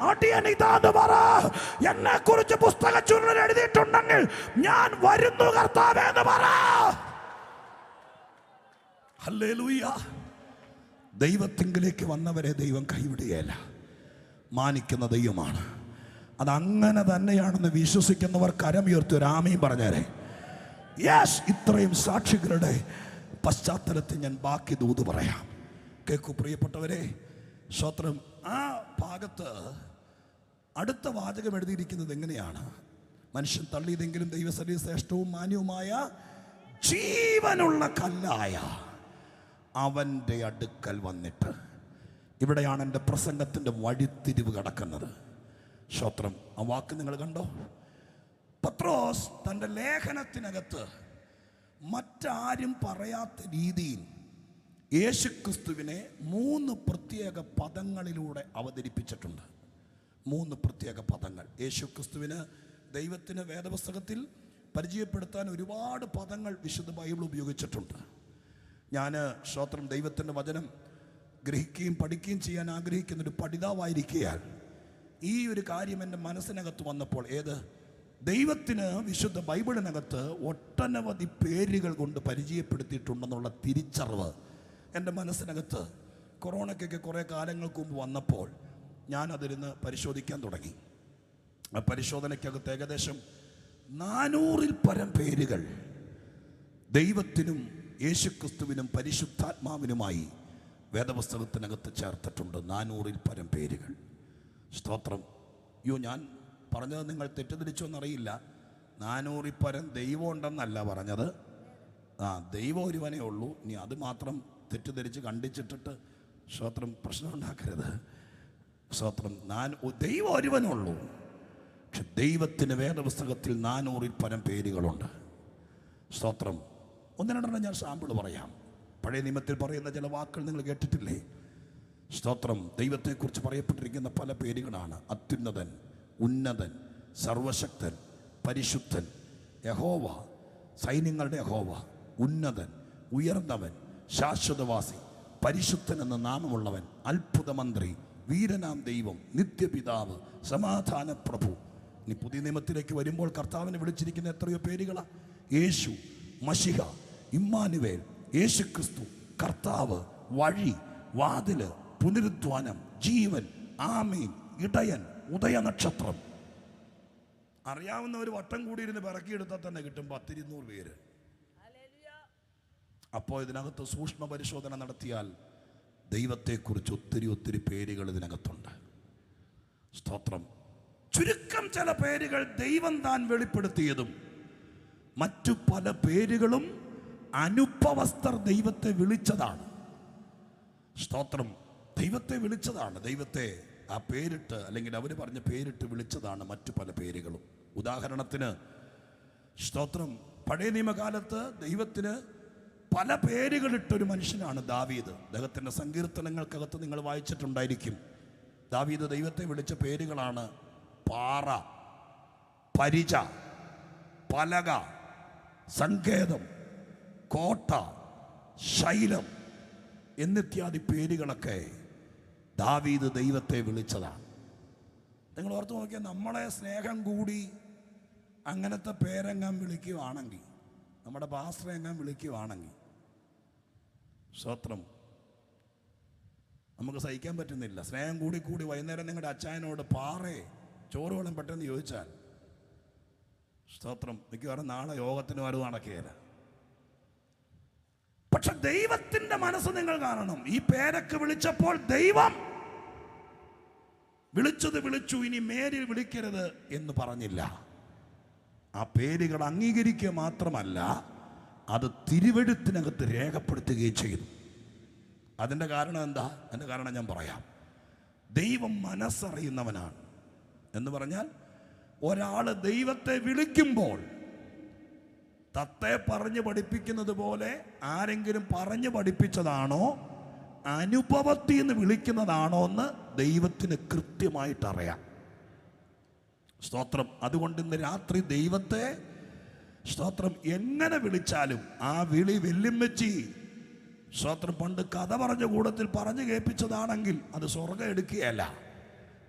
അടിയനിതാന്ന് പറ. എന്നെ കുറിച്ച് പുസ്തക ചുരുളിൽ എഴുതിയിട്ടുണ്ടെങ്കിൽ ഞാൻ വരുന്നു കർത്താവേ എന്ന് പറ. ഹല്ലേലൂയ. ദൈവത്തിങ്കിലേക്ക് വന്നവരെ ദൈവം കൈവിടുകയില്ല. മാനിക്കുന്ന ദൈവമാണ്. അതങ്ങനെ തന്നെയാണെന്ന് വിശ്വസിക്കുന്നവർ കരമുയർത്തി ഒരു ആമേൻ പറഞ്ഞേരെ. യെസ്, ഇത്രയും സാക്ഷികളുടെ പശ്ചാത്തലത്തിൽ ഞാൻ ബാക്കി ദൂത് പറയാം. കേൾക്കൂ പ്രിയപ്പെട്ടവരെ. സ്തോത്രം. ആ ഭാഗത്ത് അടുത്ത വാചകം എഴുതിയിരിക്കുന്നത് എങ്ങനെയാണ്? മനുഷ്യൻ തള്ളിയതെങ്കിലും ദൈവസന്നിധി ശ്രേഷ്ഠവും മാന്യവുമായ ജീവനുള്ള കല്ലായ അവൻ്റെ അടുക്കൽ വന്നിട്ട്. ഇവിടെയാണ് എൻ്റെ പ്രസംഗത്തിൻ്റെ വഴിത്തിരിവ് കിടക്കുന്നത്. സ്തോത്രം. ആ വാക്ക് നിങ്ങൾ കണ്ടോ? പത്രോസ് തൻ്റെ ലേഖനത്തിനകത്ത് മറ്റാരും പറയാത്ത രീതിയിൽ യേശുക്രിസ്തുവിനെ 3 പ്രത്യേക പദങ്ങളിലൂടെ അവതരിപ്പിച്ചിട്ടുണ്ട്. 3 പ്രത്യേക പദങ്ങൾ. യേശുക്രിസ്തുവിന് ദൈവത്തിന് വേദപുസ്തകത്തിൽ പരിചയപ്പെടുത്താൻ ഒരുപാട് പദങ്ങൾ വിശുദ്ധ ബൈബിൾ ഉപയോഗിച്ചിട്ടുണ്ട്. ഞാൻ സ്തോത്രം ദൈവത്തിൻ്റെ വചനം ഗ്രഹിക്കുകയും പഠിക്കുകയും ചെയ്യാൻ ആഗ്രഹിക്കുന്നൊരു പഠിതാവായിരിക്കയാൽ ഈ ഒരു കാര്യം എൻ്റെ മനസ്സിനകത്ത് വന്നപ്പോൾ, ഏത് ദൈവത്തിന് വിശുദ്ധ ബൈബിളിനകത്ത് ഒട്ടനവധി പേരുകൾ കൊണ്ട് പരിചയപ്പെടുത്തിയിട്ടുണ്ടെന്നുള്ള തിരിച്ചറിവ് എൻ്റെ മനസ്സിനകത്ത് കൊറോണയ്ക്കൊക്കെ കുറേ കാലങ്ങൾക്ക് മുമ്പ് വന്നപ്പോൾ ഞാനതിരുന്ന് പരിശോധിക്കാൻ തുടങ്ങി. ആ പരിശോധനയ്ക്കകത്ത് ഏകദേശം 400-ൽ പരം പേരുകൾ ദൈവത്തിനും യേശുക്രിസ്തുവിനും പരിശുദ്ധാത്മാവിനുമായി വേദപുസ്തകത്തിനകത്ത് ചേർത്തിട്ടുണ്ട്. 400-ൽ പരം പേരുകൾ. സ്തോത്രം. ഞാൻ പറഞ്ഞത് നിങ്ങൾ തെറ്റിദ്ധരിച്ചോന്നറിയില്ല. 400-ൽ പരം ദൈവം ഉണ്ടെന്നല്ല പറഞ്ഞത്. ദൈവം ഒരുവനേ ഉള്ളൂ. ഇനി അത് മാത്രം തെറ്റിദ്ധരിച്ച് കണ്ടിച്ചിട്ടിട്ട് സ്തോത്രം പ്രശ്നം ഉണ്ടാക്കരുത്. സ്തോത്രം. ദൈവം ഒരുവനുള്ളൂ. പക്ഷെ ദൈവത്തിന് വേദപുസ്തകത്തിൽ 400-ൽ പരം പേരുകളുണ്ട്. സ്തോത്രം. 1-2 ഞാൻ സാമ്പിൾ പറയാം. പഴയ നിയമത്തിൽ പറയുന്ന ചില വാക്കുകൾ നിങ്ങൾ കേട്ടിട്ടില്ലേ? സ്തോത്രം. ദൈവത്തെക്കുറിച്ച് പറയപ്പെട്ടിരിക്കുന്ന പല പേരുകളാണ്. അത്യുന്നതൻ, ഉന്നതൻ, സർവശക്തൻ, പരിശുദ്ധൻ, യഹോവ, സൈന്യങ്ങളുടെ യഹോവ, ഉന്നതൻ, ഉയർന്നവൻ, ശാശ്വതവാസി, പരിശുദ്ധൻ എന്ന നാമമുള്ളവൻ, അത്ഭുതമന്ത്രി, വീരനാം ദൈവം, നിത്യപിതാവ്, സമാധാന പ്രഭു. ഇനി പുതിയ നിയമത്തിലേക്ക് വരുമ്പോൾ കർത്താവിനെ വിളിച്ചിരിക്കുന്ന എത്രയോ പേരുകളാണ്. യേശു, മശിഹ, ഇമ്മാനുവേൽ, യേശു ക്രിസ്തു, കർത്താവ്, വഴി, വാതില്, പുനരുദ്ധാനം, ജീവൻ, ആമീൻ, ഇടയൻ, ഉദയനക്ഷത്രം. അറിയാവുന്ന ഒരു വട്ടം കൂടിയിരുന്ന് പിറക്കിയെടുത്താൽ തന്നെ കിട്ടും 10-200 പേര്. അപ്പോൾ ഇതിനകത്ത് സൂക്ഷ്മ പരിശോധന നടത്തിയാൽ ദൈവത്തെക്കുറിച്ച് ഒത്തിരി പേരുകൾ ഇതിനകത്തുണ്ട്. സ്തോത്രം. ചുരുക്കം ചില പേരുകൾ ദൈവം താൻ വെളിപ്പെടുത്തിയതും മറ്റു പല പേരുകളും അനുഭവസ്ഥർ ദൈവത്തെ വിളിച്ചതാണ്. സ്തോത്രം. ദൈവത്തെ വിളിച്ചതാണ്, ദൈവത്തെ ആ പേരിട്ട് അല്ലെങ്കിൽ അവർ പറഞ്ഞ പേരിട്ട് വിളിച്ചതാണ് മറ്റു പല പേരുകളും. ഉദാഹരണത്തിന് സ്തോത്രം, പഴയ നിയമകാലത്ത് ദൈവത്തിന് പല പേരുകളിട്ടൊരു മനുഷ്യനാണ് ദാവീദ്. അദ്ദേഹത്തിൻ്റെ സങ്കീർത്തനങ്ങൾക്കകത്ത് നിങ്ങൾ വായിച്ചിട്ടുണ്ടായിരിക്കും. ദാവീദ് ദൈവത്തെ വിളിച്ച പേരുകളാണ് പാറ, പരിച, പലക, സങ്കേതം, കോട്ട, ശൈലം എന്നിത്യാദി പേരുകളൊക്കെ ദാവീദ് ദൈവത്തെ വിളിച്ചതാണ്. നിങ്ങൾ ഓർത്ത് നോക്കിയാൽ നമ്മളെ സ്നേഹം കൂടി അങ്ങനത്തെ പേരെങ്ങാൻ വിളിക്കുകയാണെങ്കിൽ, നമ്മുടെ പാസ്റ്ററെ എങ്ങാൻ വിളിക്കുകയാണെങ്കിൽ, സ്തോത്രം, നമുക്ക് സഹിക്കാൻ പറ്റുന്നില്ല. സ്നേഹം കൂടി വൈകുന്നേരം നിങ്ങളുടെ അച്ചായനോട് പാറേ ചോറ് വേണം പെട്ടെന്ന് ചോദിച്ചാൽ, സ്തോത്രം, മിക്കവാറും നാളെ യോഗത്തിന് വരും നടക്കുകയില്ല. പക്ഷെ ദൈവത്തിന്റെ മനസ്സ് നിങ്ങൾ കാണണം. ഈ പേരൊക്കെ വിളിച്ചപ്പോൾ ദൈവം വിളിച്ചത് വിളിച്ചു, ഇനി മേലിൽ വിളിക്കരുത് എന്ന് പറഞ്ഞില്ല. ആ പേരുകൾ അംഗീകരിക്കുക മാത്രമല്ല, അത് തിരുവെഴുത്തിനകത്ത് രേഖപ്പെടുത്തുകയും ചെയ്തു. അതിൻ്റെ കാരണം എന്താ? അതിൻ്റെ കാരണം ഞാൻ പറയാം. ദൈവം മനസ്സറിയുന്നവനാണ്. എന്ന് പറഞ്ഞാൽ ഒരാൾ ദൈവത്തെ വിളിക്കുമ്പോൾ തത്തെ പറഞ്ഞു പഠിപ്പിക്കുന്നത് പോലെ ആരെങ്കിലും പറഞ്ഞു പഠിപ്പിച്ചതാണോ അനുഭവത്തിൽ നിന്ന് വിളിക്കുന്നതാണോ എന്ന് ദൈവത്തിന് കൃത്യമായിട്ട് അറിയാം. സ്തോത്രം. അതുകൊണ്ട് ഇന്ന് രാത്രി ദൈവത്തെ സ്തോത്രം എങ്ങനെ വിളിച്ചാലും ആ വിളി വെല്ലുമ്മച്ചി സ്തോത്രം പണ്ട് കഥ പറഞ്ഞ കൂടത്തിൽ പറഞ്ഞു കേൾപ്പിച്ചതാണെങ്കിൽ അത് സ്വർഗം എടുക്കുകയല്ല.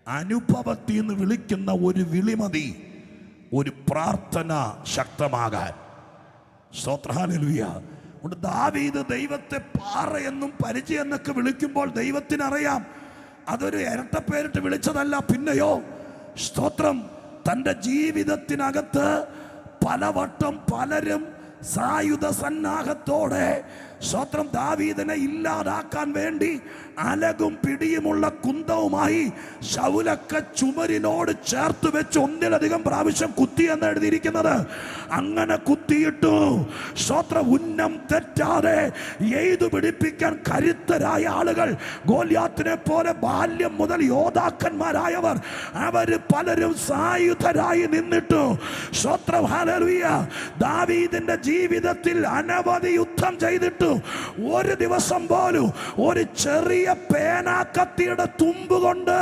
അനുഭവത്തിൽ നിന്ന് വിളിക്കുന്ന ഒരു വിളി മതി ഒരു പ്രാർത്ഥന ശക്തമാകാൻ. ഹല്ലേലൂയ. ദാവീദ് ദൈവത്തെ പാറയെന്നും പരിചയം എന്നൊക്കെ വിളിക്കുമ്പോൾ ദൈവത്തിനറിയാം അതൊരു ഇരട്ടപ്പേരിട്ട് വിളിച്ചതല്ല. പിന്നെയോ സ്തോത്രം, തൻ്റെ ജീവിതത്തിനകത്ത് പലവട്ടം പലരും സായുധ സന്നാഹത്തോടെ സ്തോത്രം ദാവീദിനെ ഇല്ലാതാക്കാൻ വേണ്ടി അലകും പിടിയുമുള്ള കുന്തവുമായി ശൗലൊക്കെ ചുമരിനോട് ചേർത്ത് വെച്ച് ഒന്നിലധികം പ്രാവശ്യം കുത്തി എന്ന് എഴുതിയിരിക്കുന്നത്. അങ്ങനെ കുത്തിയിട്ടു സ്തോത്രം ഉന്നം തെറ്റാതെ എയ്തു പിടിപ്പിക്കാൻ കരുത്തരായ ആളുകൾ, ഗോലിയാത്തിനെ പോലെ ബാല്യം മുതൽ യോദ്ധാക്കന്മാരായവർ, അവര് പലരും സായുധരായി നിന്നിട്ടു. സ്തോത്രം. ഹല്ലേലൂയ. ദാവീദിന്റെ ജീവിതത്തിൽ അനവധി യുദ്ധം ചെയ്തിട്ടു ഒരു ദിവസം പോലും ഒരു ചെറിയ പേനാക്കത്തിയുടെ തുമ്പ് കൊണ്ട്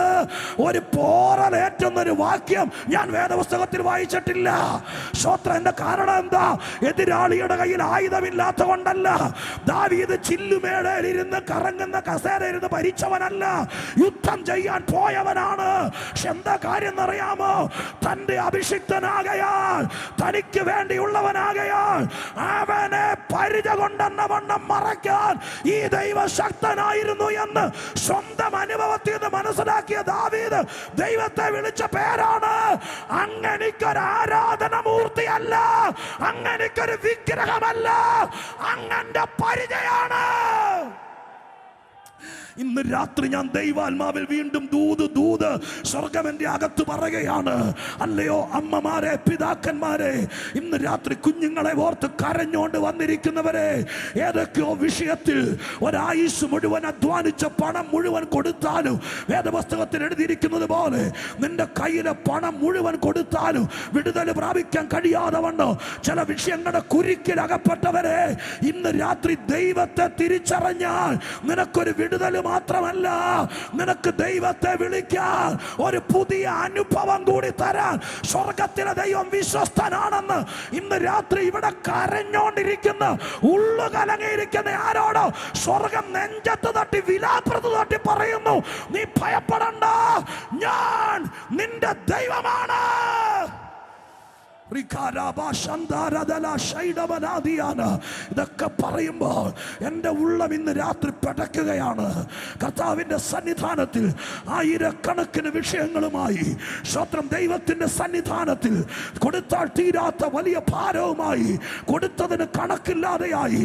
ഒരു പോറലേറ്റുന്നൊരു വാക്യം ഞാൻ വേദപുസ്തകത്തിൽ വായിച്ചിട്ടില്ല. സ്തോത്രത്തിന്റെ കാരണം എന്താ? എതിരാളിയുടെ കയ്യിൽ ആയുധമില്ലാത്ത കൊണ്ടല്ല. ദാവീദ് ചില്ലുമേടയിൽ ഇരുന്ന് കറങ്ങുന്ന കസേരയിരുന്ന് ഭരിച്ചവനല്ല, യുദ്ധം ചെയ്യാൻ പോയവനാണ്. പക്ഷെ എന്താ കാര്യം എന്നറിയാമോ? തന്റെ അഭിഷിക്തനാകയാൽ, തനിക്ക് വേണ്ടിയുള്ളവനാകയാൽ അവനെ പരിച കൊണ്ടെന്ന വണ്ണം മറയ്ക്കാൻ ഈ ദൈവം ശക്തനായിരുന്നു എന്ന് സ്വന്തം അനുഭവത്തിൽ നിന്ന് മനസ്സിലാക്കിയ ദാവീദ് ദൈവത്തെ വിളിച്ച പേരാണ്. അങ്ങനെക്കൊരു ആരാധന മൂർത്തിയല്ല, അങ്ങനെക്കൊരു വിഗ്രഹമല്ല, അങ്ങന്റെ പരിചയാണ്. ഇന്ന് രാത്രി ഞാൻ ദൈവാത്മാവിൽ വീണ്ടും ദൂത് സ്വർഗമെന്റെ അകത്ത് പറയുകയാണ്. അല്ലയോ അമ്മമാരെ, പിതാക്കന്മാരെ, ഇന്ന് രാത്രി കുഞ്ഞുങ്ങളെ ഓർത്ത് കരഞ്ഞോണ്ട് വന്നിരിക്കുന്നവരെ, ഏതൊക്കെയോ വിഷയത്തിൽ ഒരായുസ് മുഴുവൻ അധ്വാനിച്ച പണം മുഴുവൻ കൊടുത്താലും, വേദപുസ്തകത്തിൽ എഴുതിയിരിക്കുന്നത് പോലെ നിന്റെ കയ്യിലെ പണം മുഴുവൻ കൊടുത്താലും വിടുതൽ പ്രാപിക്കാൻ കഴിയാതെ വണ്ണോ ചില വിഷയങ്ങളുടെ കുരുക്കിൽ അകപ്പെട്ടവരെ, ഇന്ന് രാത്രി ദൈവത്തെ തിരിച്ചറിഞ്ഞാൽ നിനക്കൊരു വിടുതൽ മാത്രമല്ല, നിനക്ക് ദൈവത്തെ വിളിക്കാൻ ഒരു പുതിയ അനുഭവം കൂടി തരാൻ സ്വർഗത്തിലെ ദൈവം വിശ്വസ്തനാണെന്ന് ഇന്ന് രാത്രി ഇവിടെ കരഞ്ഞോണ്ടിരിക്കുന്ന, ഉള്ളു കലങ്ങിയിരിക്കുന്ന ആരോടോ സ്വർഗം നെഞ്ചത്ത് തട്ടി വിലാപ്രത് തട്ടി പറയുന്നു, നീ ഭയപ്പെടണ്ട, ഞാൻ നിന്റെ ദൈവമാണ്. ഇതൊക്കെ പറയുമ്പോൾ എൻ്റെ ഉള്ളം ഇന്ന് രാത്രി പിടയ്ക്കുകയാണ്. കർത്താവിൻ്റെ സന്നിധാനത്തിൽ ആയിരക്കണക്കിന് വിഷയങ്ങളുമായി, സ്വത്രം ദൈവത്തിൻ്റെ സന്നിധാനത്തിൽ കൊടുത്താൽ തീരാത്ത വലിയ ഭാരവുമായി, കൊടുത്തതിന് കണക്കില്ലാതെയായി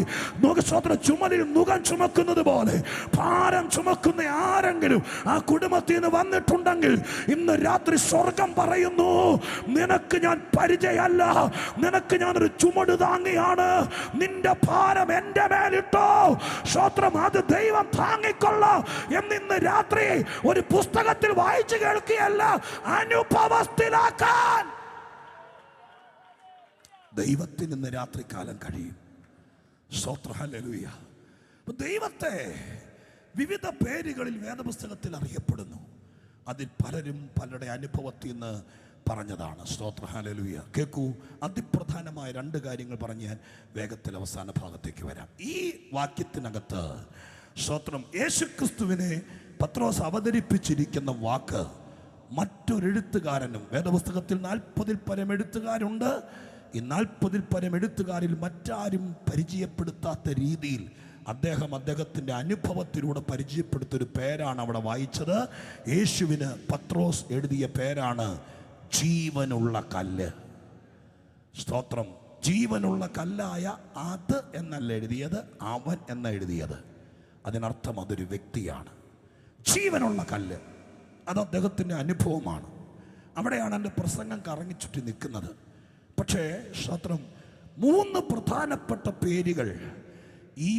സ്വത്രം ചുമലിൽ നുകം ചുമക്കുന്നത് പോലെ ഭാരം ചുമക്കുന്ന ആരെങ്കിലും ആ കുടുംബത്തിൽ നിന്ന് വന്നിട്ടുണ്ടെങ്കിൽ ഇന്ന് രാത്രി സ്വർഗം പറയുന്നു, നിനക്ക് ഞാൻ പരിചയമല്ല, നിനക്ക് ഞാനൊരു ചുമട് താങ്ങിയാണ്. നിന്റെ ഭാരം എന്റെ മേലിട്ടോ, സ്വത്രം അത് ദൈവം താങ്ങിക്കൊള്ളാം എന്നിന്ന് രാത്രി ഒരു പുസ്തകത്തിൽ വായിച്ചു കേൾക്കുകയല്ല, അനുഭവത്തിലാക്കാൻ ദൈവത്തിന് ഇന്ന് രാത്രി കാലം കഴിയും. സ്തോത്രം, ഹല്ലേലൂയ. ദൈവത്തെ വിവിധ പേരുകളിൽ വേദപുസ്തകത്തിൽ അറിയപ്പെടുന്നു. അതിൽ പലരും പലരുടെ അനുഭവത്തിൽ നിന്ന് പറഞ്ഞതാണ്. സ്തോത്രം, ഹല്ലേലൂയ. കേൾക്കൂ, അതിപ്രധാനമായ 2 കാര്യങ്ങൾ പറഞ്ഞ് ഞാൻ വേഗത്തിൽ അവസാന ഭാഗത്തേക്ക് വരാം. ഈ വാക്യത്തിനകത്ത് സ്തോത്രം യേശുക്രിസ്തുവിനെ പത്രോസ് അവതരിപ്പിച്ചിരിക്കുന്ന വാക്ക് മറ്റൊരെഴുത്തുകാരനും, വേദപുസ്തകത്തിൽ 40-ൽ പരം എഴുത്തുകാരുണ്ട്. ഈ 40-ൽ പരം എഴുത്തുകാരിൽ മറ്റാരും പരിചയപ്പെടുത്താത്ത രീതിയിൽ അദ്ദേഹത്തിൻ്റെ അനുഭവത്തിലൂടെ പരിചയപ്പെടുത്തൊരു പേരാണ് അവിടെ വായിച്ചത്. യേശുവിന് പത്രോസ് എഴുതിയ പേരാണ് ജീവനുള്ള കല്ല്. സ്തോത്രം. ജീവനുള്ള കല്ലായ അത് എന്നല്ല എഴുതിയത്, അവൻ എന്ന എഴുതിയത്. അതിനർത്ഥം അതൊരു വ്യക്തിയാണ്. ജീവനുള്ള കല്ല്, അത് അദ്ദേഹത്തിൻ്റെ അനുഭവമാണ്. അവിടെയാണ് എൻ്റെ പ്രസംഗം കറങ്ങിച്ചുറ്റി നിൽക്കുന്നത്. പക്ഷേ സ്തോത്രം, 3 പ്രധാനപ്പെട്ട പേരുകൾ ഈ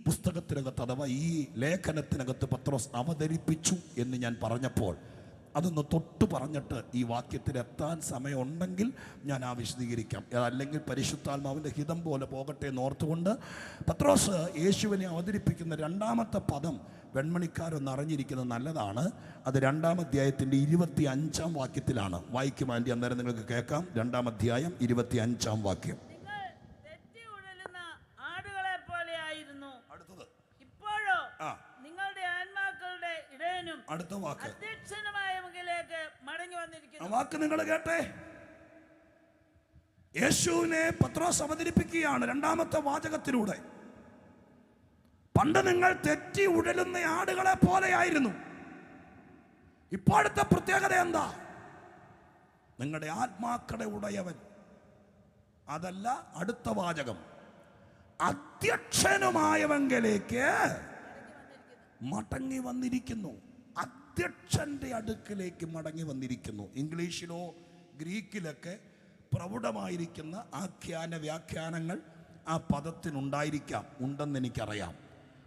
പുസ്തകത്തിനകത്ത് അഥവാ ഈ ലേഖനത്തിനകത്ത് പത്രോസ് അവതരിപ്പിച്ചു എന്ന് ഞാൻ പറഞ്ഞപ്പോൾ അതൊന്ന് തൊട്ട് പറഞ്ഞിട്ട് ഈ വാക്യത്തിൽ എത്താൻ സമയമുണ്ടെങ്കിൽ ഞാൻ വിശദീകരിക്കാം. അല്ലെങ്കിൽ പരിശുദ്ധാത്മാവിൻ്റെ ഹിതം പോലെ പോകട്ടെ എന്നോർത്തുകൊണ്ട് പത്രോസ് യേശുവിനെ അവതരിപ്പിക്കുന്ന 2ാമത്തെ പദം വെൺമണിക്കാരൊന്ന് അറിഞ്ഞിരിക്കുന്നത് നല്ലതാണ്. അത് 2-ാം അധ്യായത്തിൻ്റെ 25-ാം വാക്യത്തിലാണ്. വായിക്കും ആൻറ്റി, അന്നേരം നിങ്ങൾക്ക് കേൾക്കാം. 2-ാം അധ്യായം 25-ാം വാക്യം. അടുത്ത വാക്ക് ആ വാക്ക് നിങ്ങൾ കേട്ടെ. യേശുവിനെ പത്രോസ് അവതരിപ്പിക്കുകയാണ് 2ാമത്തെ വാചകത്തിലൂടെ. പണ്ട് നിങ്ങൾ തെറ്റി ഉഴലുന്ന ആടുകളെ പോലെയായിരുന്നു. ഇപ്പോഴത്തെ പ്രത്യേകത എന്താ? നിങ്ങളുടെ ആത്മാക്കളുടെ ഉടയവൻ, അതല്ല അടുത്ത വാചകം, അധ്യക്ഷനുമായവങ്കിലേക്ക് മടങ്ങി വന്നിരിക്കുന്നു. അധ്യക്ഷന്റെ അടുക്കിലേക്ക് മടങ്ങി വന്നിരിക്കുന്നു. ഇംഗ്ലീഷിലോ ഗ്രീക്കിലൊക്കെ പ്രൗഢമായിരിക്കുന്ന ആഖ്യാന വ്യാഖ്യാനങ്ങൾ ആ പദത്തിനുണ്ടായിരിക്കാം, ഉണ്ടെന്ന് എനിക്കറിയാം.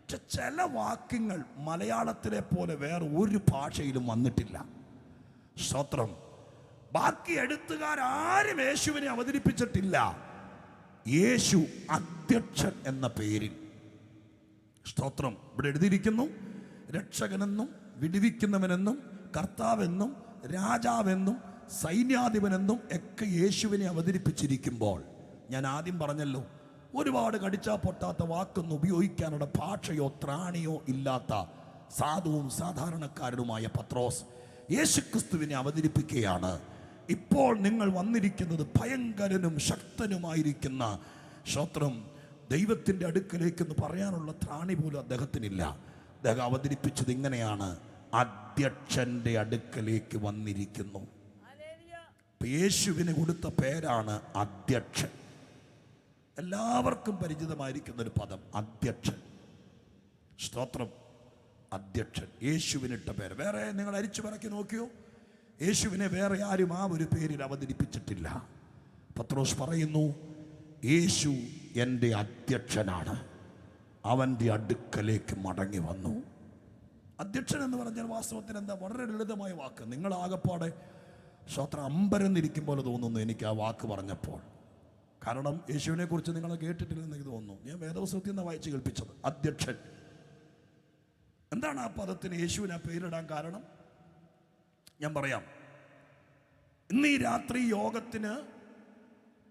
പക്ഷെ ചില വാക്യങ്ങൾ മലയാളത്തിലെ പോലെ വേറെ ഒരു ഭാഷയിലും വന്നിട്ടില്ല. സ്തോത്രം. ബാക്കി എഴുത്തുകാരും യേശുവിനെ അവതരിപ്പിച്ചിട്ടില്ല. യേശു അധ്യക്ഷൻ എന്ന പേരിൽ, സ്തോത്രം, ഇവിടെ എഴുതിയിരിക്കുന്നു. രക്ഷകനെന്നും വിടുവിക്കുന്നവനെന്നും കർത്താവെന്നും രാജാവെന്നും സൈന്യാധിപനെന്നും ഒക്കെ യേശുവിനെ അവതരിപ്പിച്ചിരിക്കുമ്പോൾ, ഞാൻ ആദ്യം പറഞ്ഞല്ലോ, ഒരുപാട് കടിച്ചാ പൊട്ടാത്ത വാക്കൊന്നും ഉപയോഗിക്കാനുള്ള ഭാഷയോ ത്രാണിയോ ഇല്ലാത്ത സാധുവും സാധാരണക്കാരനുമായ പത്രോസ് യേശുക്രിസ്തുവിനെ അവതരിപ്പിക്കുകയാണ്. ഇപ്പോൾ നിങ്ങൾ വന്നിരിക്കുന്നത് ഭയങ്കരനും ശക്തനുമായിരിക്കുന്ന സ്തോത്രം ദൈവത്തിൻ്റെ അടുക്കലേക്കെന്ന് പറയാനുള്ള ത്രാണി പോലും അദ്ദേഹത്തിനില്ല. അദ്ദേഹം അവതരിപ്പിച്ചത് ഇങ്ങനെയാണ്: അധ്യക്ഷന്റെ അടുക്കലേക്ക് വന്നിരിക്കുന്നു. യേശുവിന് കൊടുത്ത പേരാണ് അധ്യക്ഷൻ. എല്ലാവർക്കും പരിചിതമായിരിക്കുന്ന ഒരു പദം അധ്യക്ഷൻ. സ്തോത്രം. അധ്യക്ഷൻ യേശുവിനിട്ട പേര്. വേറെ നിങ്ങൾ അരിച്ചു പറക്കി നോക്കിയോ? യേശുവിനെ വേറെ ആരും ആ ഒരു പേരിൽ അവതരിപ്പിച്ചിട്ടില്ല. പത്രോസ് പറയുന്നു, യേശു എൻ്റെ അധ്യക്ഷനാണ്, അവൻ്റെ അടുക്കലേക്ക് മടങ്ങി വന്നു. അധ്യക്ഷൻ എന്ന് പറഞ്ഞാൽ വാസ്തവത്തിൽ എന്താ? വളരെ ലളിതമായ വാക്ക്. നിങ്ങളാകപ്പാടെ സ്തോത്രം അമ്പരന്നിരിക്കും പോലെ തോന്നുന്നു എനിക്ക് ആ വാക്ക് പറഞ്ഞപ്പോൾ. കാരണം യേശുവിനെ കുറിച്ച് നിങ്ങൾ കേട്ടിട്ടില്ലെന്ന് എനിക്ക് തോന്നുന്നു. ഞാൻ വേദപുസ്തകത്തിൽ നിന്ന് വായിച്ച് കേൾപ്പിച്ചത് അധ്യക്ഷൻ. എന്താണ് ആ പദത്തിന് യേശുവിന് ആ പേരിടാൻ കാരണം? ഞാൻ പറയാം. ഇന്ന് ഈ രാത്രി യോഗത്തിന്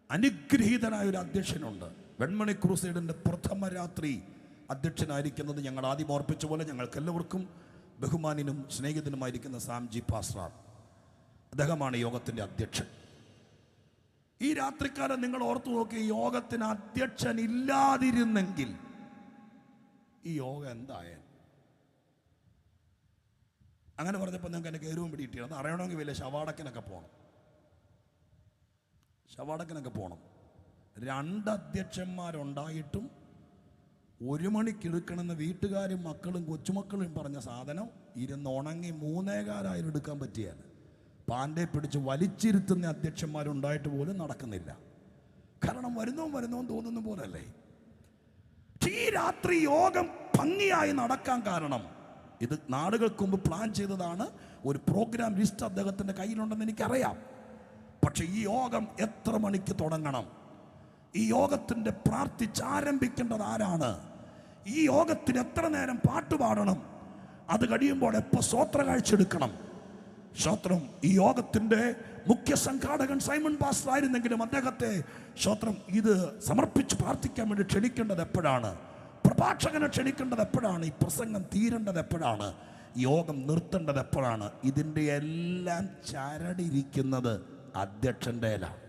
അനുഗ്രഹീതനായ ഒരു അധ്യക്ഷനുണ്ട്. വെൺമണി ക്രൂസൈഡിൻ്റെ പ്രഥമ രാത്രി അധ്യക്ഷനായിരിക്കുന്നത് ഞങ്ങൾ ആദ്യം ഓർപ്പിച്ച പോലെ ഞങ്ങൾക്ക് എല്ലാവർക്കും ബഹുമാനിനും സ്നേഹിതനുമായിരിക്കുന്ന സാംജി പാസ്റ്റർ. അദ്ദേഹമാണ് യോഗത്തിൻ്റെ അധ്യക്ഷൻ. ഈ രാത്രിക്കാലം നിങ്ങൾ ഓർത്തു നോക്കി, യോഗത്തിന് അധ്യക്ഷൻ ഇല്ലാതിരുന്നെങ്കിൽ ഈ യോഗം എന്തായാലും. അങ്ങനെ പറഞ്ഞപ്പോൾ നിങ്ങൾക്ക് എന്നെ കയറും പിടിയിട്ടില്ല. അത് അറിയണമെങ്കിൽ വലിയ ശവാടക്കനൊക്കെ പോകണം. 2 അധ്യക്ഷന്മാരുണ്ടായിട്ടും 1 മണിക്ക് എടുക്കണമെന്ന് വീട്ടുകാരും മക്കളും കൊച്ചുമക്കളും പറഞ്ഞ സാധനം ഇരുന്ന് ഉണങ്ങി 3:15 എടുക്കാൻ പറ്റിയാണ്. പാൻഡെ പിടിച്ച് വലിച്ചിരുത്തുന്ന അധ്യക്ഷന്മാരുണ്ടായിട്ട് പോലും നടക്കുന്നില്ല. കാരണം വരുന്നോ തോന്നുന്ന പോലല്ലേ. ഈ രാത്രി യോഗം ഭംഗിയായി നടക്കാൻ കാരണം ഇത് നാളുകൾക്ക് മുമ്പ് പ്ലാൻ ചെയ്തതാണ്. ഒരു പ്രോഗ്രാം ലിസ്റ്റ് അദ്ദേഹത്തിൻ്റെ കയ്യിലുണ്ടെന്ന് എനിക്കറിയാം. പക്ഷെ ഈ യോഗം എത്ര മണിക്ക് തുടങ്ങണം, ഈ യോഗത്തിൻ്റെ പ്രാർത്ഥിച്ചാരംഭിക്കേണ്ടത് ആരാണ്, ഈ യോഗത്തിന് എത്ര നേരം പാട്ടുപാടണം, അത് കഴിയുമ്പോൾ എപ്പോൾ സ്വോത്ര കാഴ്ചയെടുക്കണം. സ്വോത്രം ഈ യോഗത്തിൻ്റെ മുഖ്യ സംഘാടകൻ സൈമൺ പാസ്റ്റർ ആയിരുന്നെങ്കിലും അദ്ദേഹത്തെ സ്വോത്രം ഇത് സമർപ്പിച്ച് പ്രാർത്ഥിക്കാൻ വേണ്ടി ക്ഷണിക്കേണ്ടത് എപ്പോഴാണ്, പ്രഭാഷകനെ ക്ഷണിക്കേണ്ടത് എപ്പോഴാണ്, ഈ പ്രസംഗം തീരേണ്ടത് എപ്പോഴാണ്, യോഗം നിർത്തേണ്ടത് എപ്പോഴാണ്, ഇതിൻ്റെ എല്ലാം ചരടിരിക്കുന്നത് അധ്യക്ഷൻ്റെ ഇലാണ്.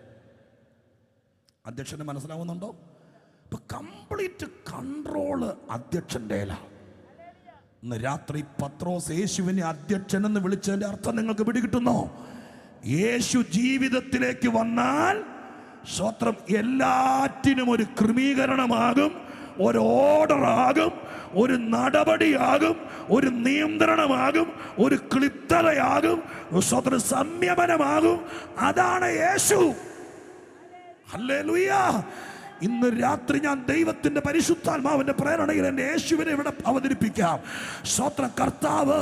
അധ്യക്ഷന് മനസ്സിലാവുന്നുണ്ടോ? അപ്പൊ കംപ്ലീറ്റ് കൺട്രോള് അധ്യക്ഷൻ്റെ ഇലാണ്. ഇന്ന് രാത്രി പത്രോസ് യേശുവിനെ അധ്യക്ഷൻ എന്ന് വിളിച്ചതിന്റെ അർത്ഥം നിങ്ങൾക്ക് പിടികിട്ടുന്നോ? യേശു ജീവിതത്തിലേക്ക് വന്നാൽ സ്വത്രം എല്ലാറ്റിനും ഒരു ക്രമീകരണമാകും, ഒരു ഓർഡറാകും, ഒരു നടപടിയാകും, ഒരു നിയന്ത്രണമാകും, ഒരു ക്ലിപ്തതയാകും, സ്വതന്ത്ര സംയമനമാകും. അതാണ് യേശു. ഹല്ലേലൂയ. ഇന്ന് രാത്രി ഞാൻ ദൈവത്തിന്റെ പരിശുദ്ധാത്മാവിന്റെ പ്രേരണയിൽ എൻ്റെ യേശുവിനെ ഇവിടെ അവതരിപ്പിക്കാം. സ്വത്രം കർത്താവ്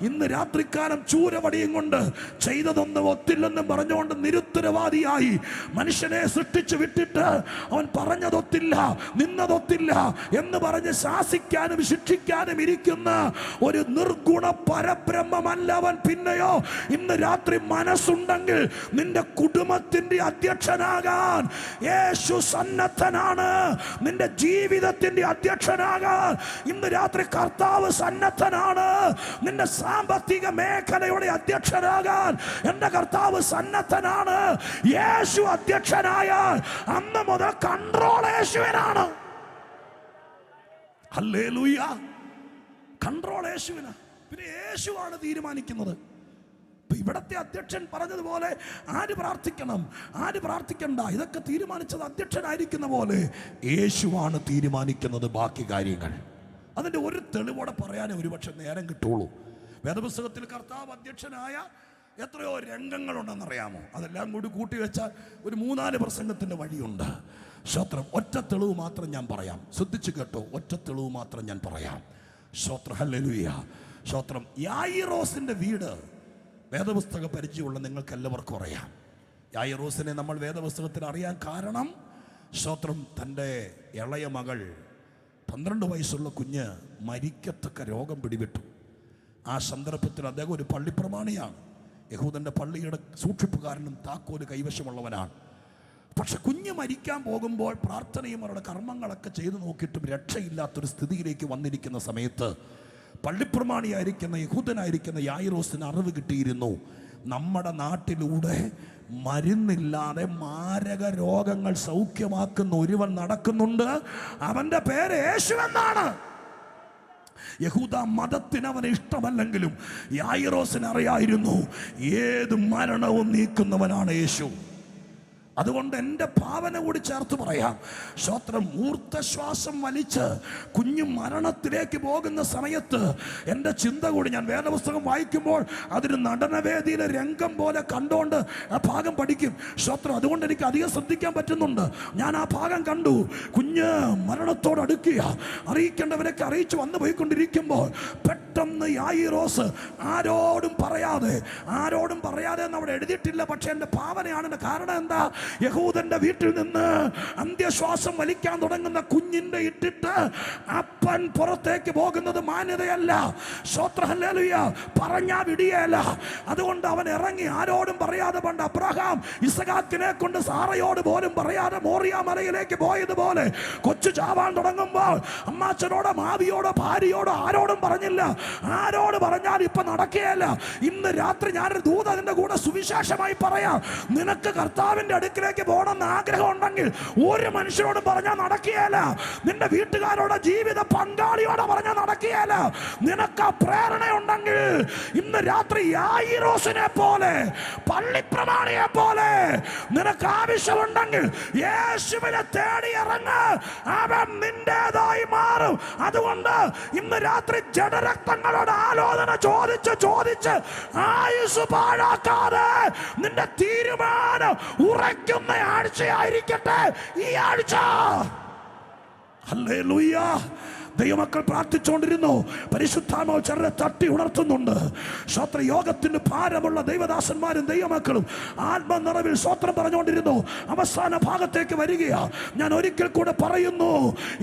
ഇന്ന് രാത്രിക്കാലം ചൂരവടിയും കൊണ്ട് ചെയ്തതൊന്നും ഒത്തില്ലെന്നും പറഞ്ഞുകൊണ്ട് നിരുത്തരവാദിയായി മനുഷ്യനെ സൃഷ്ടിച്ചു വിട്ടിട്ട് അവൻ പറഞ്ഞതൊത്തില്ല നിന്നതൊത്തില്ല എന്ന് പറഞ്ഞ് ശാസിക്കാനും ശിക്ഷിക്കാനും ഇരിക്കുന്ന ഒരു നിർഗുണ പരബ്രഹ്മമല്ല അവൻ. പിന്നെയോ ഇന്ന് രാത്രി മനസ്സുണ്ടെങ്കിൽ നിന്റെ കുടുംബത്തിന്റെ അധ്യക്ഷനാകാൻ യേശു സന്നദ്ധനാണ്. നിന്റെ ജീവിതത്തിന്റെ അധ്യക്ഷനാകാൻ ഇന്ന് രാത്രി കർത്താവ് സന്നദ്ധനാണ്. നിന്റെ സാമ്പത്തിക മേഖലയുടെ അധ്യക്ഷനാകാൻ എന്റെ കർത്താവ് സന്നദ്ധനാണ്. യേശു അധ്യക്ഷനായാൽ അന്ന് മുതൽ കൺട്രോൾ യേശുവിനാണ്. ഹല്ലേലൂയ. കൺട്രോൾ യേശുവിനാ. പിന്നെ യേശുവാണ് തീരുമാനിക്കുന്നത്. ഇവിടത്തെ അധ്യക്ഷൻ പറഞ്ഞതുപോലെ ആര് പ്രാർത്ഥിക്കണം ആര് പ്രാർത്ഥിക്കണ്ട ഇതൊക്കെ തീരുമാനിച്ചത് അധ്യക്ഷനായിരിക്കുന്ന പോലെ യേശുവാണ് തീരുമാനിക്കുന്നത് ബാക്കി കാര്യങ്ങൾ. അതിൻ്റെ ഒരു തെളിവോടെ പറയാനേ ഒരുപക്ഷെ നേരം കിട്ടുള്ളൂ. വേദപുസ്തകത്തിൽ കർത്താവ് അധ്യക്ഷനായ എത്രയോ രംഗങ്ങളുണ്ടെന്നറിയാമോ? അതെല്ലാം കൂടി കൂട്ടി വെച്ചാൽ ഒരു 3-4 പ്രസംഗത്തിൻ്റെ വഴിയുണ്ട്. സ്തോത്രം. ഒറ്റ തെളിവ് മാത്രം ഞാൻ പറയാം. ശ്രദ്ധിച്ചു കേട്ടോ, ഒറ്റ തെളിവ് മാത്രം ഞാൻ പറയാം. സ്തോത്രം. ഹല്ലേലൂയ. സ്തോത്രം. യായിറോസിൻ്റെ വീട് വേദപുസ്തക പരിചയമുള്ള നിങ്ങൾക്ക് എല്ലാവർക്കും അറിയാം. യായിറോസിനെ നമ്മൾ വേദപുസ്തകത്തിൽ അറിയാൻ കാരണം സ്തോത്രം തൻ്റെ ഇളയ മകൾ 12 വയസ്സുള്ള കുഞ്ഞ് മരിക്കത്തക്ക രോഗം പിടിപെട്ടു. ആ സന്ദർഭത്തിൽ അദ്ദേഹം ഒരു പള്ളിപ്രമാണിയാണ്. യഹൂദൻ്റെ പള്ളിയുടെ സൂക്ഷിപ്പുകാരനും താക്കോല് കൈവശമുള്ളവനാണ്. പക്ഷെ കുഞ്ഞ് മരിക്കാൻ പോകുമ്പോൾ പ്രാർത്ഥനയും അവരുടെ കർമ്മങ്ങളൊക്കെ ചെയ്തു നോക്കിയിട്ടും രക്ഷയില്ലാത്തൊരു സ്ഥിതിയിലേക്ക് വന്നിരിക്കുന്ന സമയത്ത് പള്ളിപ്രമാണിയായിരിക്കുന്ന യഹൂദനായിരിക്കുന്ന യായിറോസിന് അറിവ് കിട്ടിയിരുന്നു. നമ്മുടെ നാട്ടിലൂടെ മരുന്നില്ലാതെ മാരക രോഗങ്ങൾ സൗഖ്യമാക്കുന്ന ഒരുവൻ നടക്കുന്നുണ്ട്. അവന്റെ പേര് യേശു എന്നാണ്. യഹൂദ മതത്തിന് അവന് ഇഷ്ടമല്ലെങ്കിലും യായിറോസിന് അറിയായിരുന്നു ഏത് മരണവും നീക്കുന്നവനാണ് യേശു. അതുകൊണ്ട് എൻ്റെ ഭാവന കൂടി ചേർത്ത് പറയാം. സ്തോത്രം. ഊർദ്ധശ്വാസം വലിച്ച് കുഞ്ഞു മരണത്തിലേക്ക് പോകുന്ന സമയത്ത് എൻ്റെ ചിന്ത കൂടി, ഞാൻ വേദപുസ്തകം വായിക്കുമ്പോൾ അതൊരു നടനവേദിയിലെ രംഗം പോലെ കണ്ടുകൊണ്ട് ആ ഭാഗം പഠിക്കും. സ്തോത്രം. അതുകൊണ്ട് എനിക്ക് അധികം ശ്രദ്ധിക്കാൻ പറ്റുന്നുണ്ട്. ഞാൻ ആ ഭാഗം കണ്ടു. കുഞ്ഞ് മരണത്തോട് അടുക്കുക, അറിയിക്കേണ്ടവരൊക്കെ അറിയിച്ചു വന്നു പോയിക്കൊണ്ടിരിക്കുമ്പോൾ പെട്ടെന്ന് യായിറോസ് ആരോടും പറയാതെ എന്ന് അവിടെ എഴുതിയിട്ടില്ല. പക്ഷെ എൻ്റെ ഭാവനയാണ്. കാരണം എന്താ? യഹൂദന്റെ വീട്ടിൽ നിന്ന് അന്ത്യശ്വാസം വലിക്കാൻ തുടങ്ങുന്ന കുഞ്ഞിന്റെ ഇട്ടിട്ട് അപ്പൻ പുറത്തേക്ക് പോകുന്നത് മാന്യതയല്ല. സ്തോത്രം. ഹല്ലേലൂയ. പറഞ്ഞാ വിടിയല്ല. അതുകൊണ്ട് അവൻ ഇറങ്ങി ആരോടും പറയാതെ, പണ്ട് അബ്രഹാം ഇസഹാക്കിനെ കൊണ്ട് സാറയോട് പോലും പറയാതെ മോറിയ മലയിലേക്ക് പോയതുപോലെ കൊച്ചു ചാവാൻ തുടങ്ങുമ്പോൾ അമ്മാച്ചനോടോ മാവിയോടോ ഭാര്യയോടോ ആരോടും പറഞ്ഞില്ല. ആരോട് പറഞ്ഞാൽ ഇപ്പൊ നടക്കുകയല്ല. ഇന്ന് രാത്രി ഞാനൊരു ദൂത അതിന്റെ കൂടെ സുവിശേഷമായി പറയാം. നിനക്ക് കർത്താവിന്റെ അടുക്കിലേക്ക് പോകണമെന്ന് ആഗ്രഹം ഉണ്ടെങ്കിൽ ഒരു മനുഷ്യരോട് പറഞ്ഞാൽ നടക്കുകയല്ല. നിന്റെ വീട്ടുകാരോട്, ജീവിത പങ്കാളിയോട് പറഞ്ഞാൽ നടക്കുകയല്ല. നിനക്ക് ആ പ്രേരണ ഉണ്ടെങ്കിൽ ഇന്ന് രാത്രി യായിറോസിനെ പോലെ, പള്ളിപ്രമാണിയെ പോലെ നിനക്ക് ആവശ്യമുണ്ടെങ്കിൽ യേശുവിനെ തേടി ഇറങ്ങ്. അവൻ നിന്റേതായി മാറും. അതുകൊണ്ട് ഇന്ന് രാത്രി ജഡരക്തങ്ങളോട് ആലോചന ചോദിച്ച് ആയുസ് പാഴാക്കാതെ നിന്റെ തീരുമാനം ഉറയ്ക്കുന്ന ആഴ്ചയായിരിക്കട്ടെ ഈ ആഴ്ച. ഹല്ലേലൂയ. ദൈവമക്കൾ പ്രാർത്ഥിച്ചുകൊണ്ടിരുന്നു. പരിശുദ്ധാത്മാവ് ചിലരെ തട്ടി ഉണർത്തുന്നുണ്ട്. യോഗത്തിന് ഭാരമുള്ള ദൈവദാസന്മാരും ദൈവമക്കളും ആത്മനിറവിൽ സ്വത്രം പറഞ്ഞുകൊണ്ടിരുന്നു. അവസാന ഭാഗത്തേക്ക് വരികയാ. ഞാൻ ഒരിക്കൽ കൂടെ പറയുന്നു,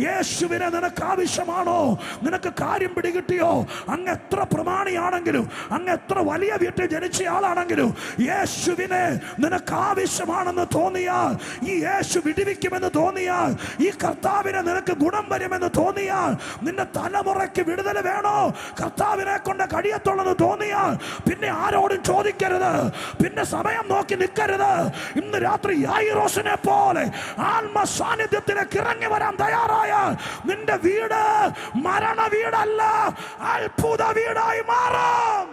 യേശുവിനെ നിനക്ക് ആവശ്യമാണോ? നിനക്ക് കാര്യം പിടികിട്ടിയോ? അങ്ങ് എത്ര പ്രമാണിയാണെങ്കിലും, അങ്ങ് എത്ര വലിയ വീട്ടിൽ ജനിച്ച ആളാണെങ്കിലും, യേശുവിനെ നിനക്ക് ആവശ്യമാണെന്ന് തോന്നിയാൽ, ഈ യേശു വിടുവിക്കുമെന്ന് തോന്നിയാൽ, ഈ കർത്താവിനെ നിനക്ക് ഗുണം വരുമെന്ന് തോന്നിയാൽ, നിന്റെ തലമുറയ്ക്ക് വിടുതൽ വേണോ, കർത്താവിനെ കൊണ്ട് കഴിയത്തുള്ളത് തോന്നിയാൽ പിന്നെ ആരോടും ചോദിക്കരുത്, പിന്നെ സമയം നോക്കി നിൽക്കരുത്. ഇന്ന് രാത്രി യായിറോസിനെ പോലെ ആത്മ സാന്നിധ്യത്തിലേക്ക് ഇറങ്ങി വരാൻ തയ്യാറായാൽ നിന്റെ വീട് മരണ വീടല്ല, അത്ഭുത വീടായി മാറും.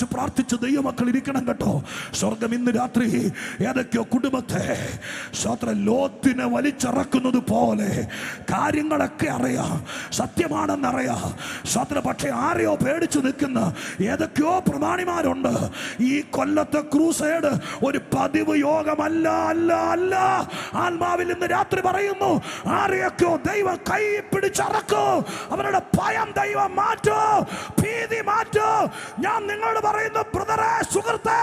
പ്രാർത്ഥിച്ച് ദൈവമക്കൾ ഇരിക്കണം കേട്ടോ. സ്വർഗം ഇന്ന് രാത്രി ഏതൊക്കെയോ കുടുംബത്തെ ലോത്തിനെ വലിച്ചിറക്കുന്നത് പോലെ കാര്യങ്ങളൊക്കെ അറിയാം, സത്യമാണെന്നറിയാം. പക്ഷെ ആരെയോ പേടിച്ചു നിൽക്കുന്ന ഏതൊക്കെയോ പ്രമാണിമാരുണ്ട്. ഈ കൊല്ലത്തെ ക്രൂസൈഡ് ഒരു പതിവ് യോഗമല്ല, അല്ല അല്ല. ആത്മാവിൽ ഇന്ന് രാത്രി പറയുന്നു, ആരെയൊക്കെയോ ദൈവം കൈ പിടിച്ചറക്കൂ. അവരുടെ ഭയം ദൈവം മാറ്റൂ, ഭീതി മാറ്റൂ. ഞാൻ നിങ്ങളോട് പറയുന്നു ബ്രദറെ, സുഹൃത്തെ,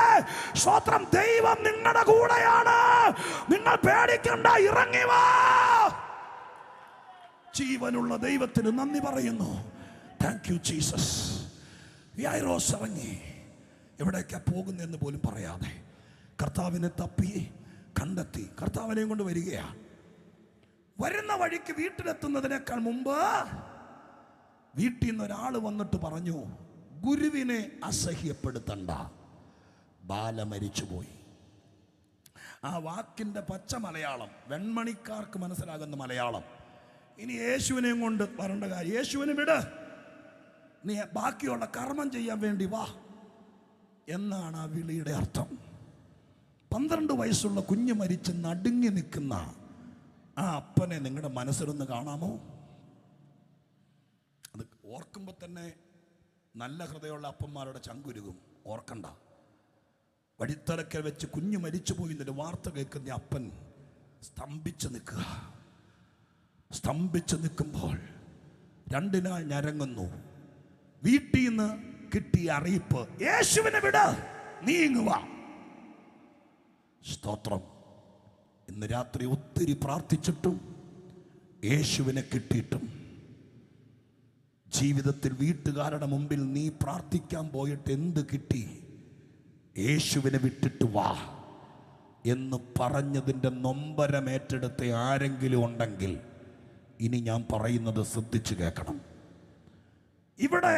സ്തോത്രം, ദൈവം നിങ്ങളുടെ കൂടെയാണ്. നിങ്ങൾ പേടിക്കണ്ട, ഇറങ്ങി വാ. ജീവനുള്ള ദൈവത്തിന് നന്ദി പറയുന്നു. Thank you Jesus. യായിറോസ് ഇറങ്ങി എവിടേക്കാ പോകുന്നതെന്ന് പോലും പറയാതെ കർത്താവിനെ തപ്പി കണ്ടെത്തി കർത്താവിനെയും കൊണ്ട് വരികയാണ്. വരുന്ന വഴിക്ക് വീട്ടിലെത്തുന്നതിനേക്കാൾ മുമ്പ് വീട്ടിൽ നിന്ന് ഒരാൾ വന്നിട്ട് പറഞ്ഞു, ഗുരുവിനെ അസഹ്യപ്പെടുത്തണ്ട, ബാല മരിച്ചുപോയി. ആ വാക്കിൻ്റെ പച്ച മലയാളം, വെൺമണിക്കാർക്ക് മനസ്സിലാകുന്ന മലയാളം. ഇനി യേശുവിനെയും കൊണ്ട് വരേണ്ട കാര്യം, യേശുവിനെ വിട്, നീ ബാക്കിയുള്ള കർമ്മം ചെയ്യാൻ വേണ്ടി വാ എന്നാണ് ആ വിളിയുടെ അർത്ഥം. 12 വയസ്സുള്ള കുഞ്ഞ് മരിച്ച് നടുങ്ങി നിൽക്കുന്ന ആ അപ്പനെ നിങ്ങളുടെ മനസ്സിലൊന്ന് കാണാമോ? അത് ഓർക്കുമ്പോൾ തന്നെ നല്ല ഹൃദയമുള്ള അപ്പന്മാരുടെ ചങ്കുരുകും. ഓർക്കണ്ട, വഴിത്തലക്കൽ വെച്ച് കുഞ്ഞ് മരിച്ചു പോയി എന്നൊരു വാർത്ത കേൾക്കുന്ന അപ്പൻ സ്തംഭിച്ച് നിൽക്കുക. സ്തംഭിച്ച് നിൽക്കുമ്പോൾ 2 നാൾ ഞരങ്ങുന്നു. വീട്ടിൽ നിന്ന് കിട്ടിയ അറിയിപ്പ്, യേശുവിനെ വിട്, നീങ്ങുക. സ്തോത്രം. ഇന്ന് രാത്രി ഒത്തിരി പ്രാർത്ഥിച്ചിട്ടും യേശുവിനെ കിട്ടിയിട്ടും ജീവിതത്തിൽ വീട്ടുകാരുടെ മുമ്പിൽ നീ പ്രാർത്ഥിക്കാൻ പോയിട്ട് എന്ത് കിട്ടി? യേശുവിനെ വിട്ടിട്ട് വാ എന്ന് പറഞ്ഞതിൻ്റെ നൊമ്പരമേറ്റെടുത്ത ആരെങ്കിലും ഉണ്ടെങ്കിൽ ഇനി ഞാൻ പറയുന്നത് ശ്രദ്ധിച്ചു കേൾക്കണം. ഇവിടെ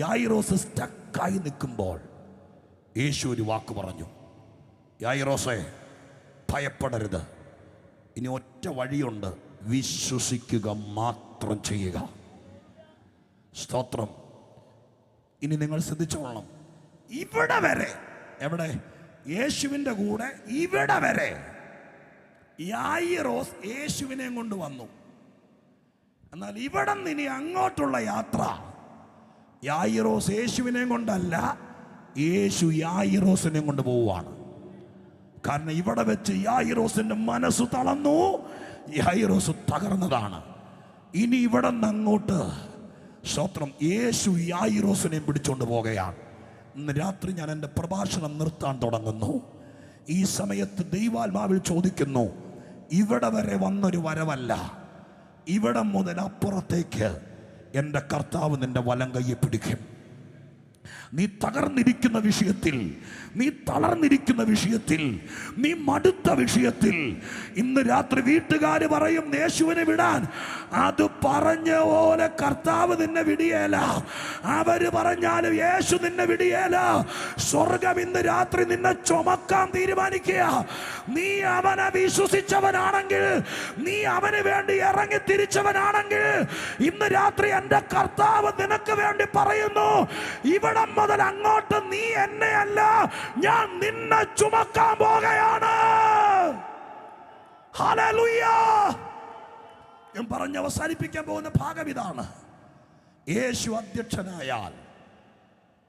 യായിറോസ് സ്റ്റക്കായി നിൽക്കുമ്പോൾ യേശു ഒരു വാക്ക് പറഞ്ഞു, യായിറോസേ, ഭയപ്പെടരുത്, ഇനി ഒറ്റ വഴിയുണ്ട്, വിശ്വസിക്കുക മാത്രം ചെയ്യുക. സ്തോത്രം. ഇനി നിങ്ങൾ ശ്രദ്ധിച്ചോളണം, ഇവിടെ വരെ, എവിടെ? യേശുവിൻ്റെ കൂടെ ഇവിടെ വരെ യായിറോസ് യേശുവിനെയും കൊണ്ട് വന്നു. എന്നാൽ ഇവിടെ നിന്ന് ഇനി അങ്ങോട്ടുള്ള യാത്ര യായിറോസ് യേശുവിനെയും കൊണ്ടല്ല, യേശു യായിറോസിനെയും കൊണ്ട് പോവുകയാണ്. കാരണം ഇവിടെ വെച്ച് യായിറോസിന്റെ മനസ്സ് തളർന്നു, യായിറോസ് തകർന്നതാണ്. ഇനി ഇവിടെ നിന്ന് അങ്ങോട്ട് സ്തോത്രം, യേശു യായിറോസിനെയും പിടിച്ചുകൊണ്ട് പോകുകയാണ്. ഇന്ന് രാത്രി ഞാൻ എൻ്റെ പ്രഭാഷണം നിർത്താൻ തുടങ്ങുന്നു. ഈ സമയത്ത് ദൈവാത്മാവിൽ ചോദിക്കുന്നു, ഇവിടെ വരെ വന്നൊരു വരവല്ല, ഇവിടെ മുതൽ അപ്പുറത്തേക്ക് എൻ്റെ കർത്താവ് നിന്റെ വലം കയ്യെ പിടിക്കും. നീ തകർന്നിരിക്കുന്ന വിഷയത്തിൽ, നീ തളർന്നിരിക്കുന്ന വിഷയത്തിൽ, നീ മടുത്ത വിഷയത്തിൽ ഇന്ന് രാത്രി വീട്ടുകാര് പറയും യേശുവിനെ വിടാൻ. അത് പറഞ്ഞ പോലെ കർത്താവ് നിന്നെ വിടിയേല. അവര് പറഞ്ഞാലും യേശു നിന്നെ വിടിയേല. സ്വർഗം ഇന്ന് രാത്രി നിന്നെ ചുമക്കാൻ തീരുമാനിക്കുക. നീ അവനെ വിശ്വസിച്ചവനാണെങ്കിൽ, നീ അവന് വേണ്ടി ഇറങ്ങി തിരിച്ചവനാണെങ്കിൽ, ഇന്ന് രാത്രി എന്റെ കർത്താവ് നിനക്ക് വേണ്ടി പറയുന്നു, ഇവിടം മുതൽ അങ്ങോട്ട് നീ എന്നെ അല്ല, ഞാൻ നിന്നെ ചുമക്കാൻ പോകുകയാണ്. ഹല്ലേലൂയ. ഞാൻ പറഞ്ഞ് അവസാനിപ്പിക്കാൻ പോകുന്ന ഭാഗം ഇതാണ്. യേശു അധ്യക്ഷനായാൽ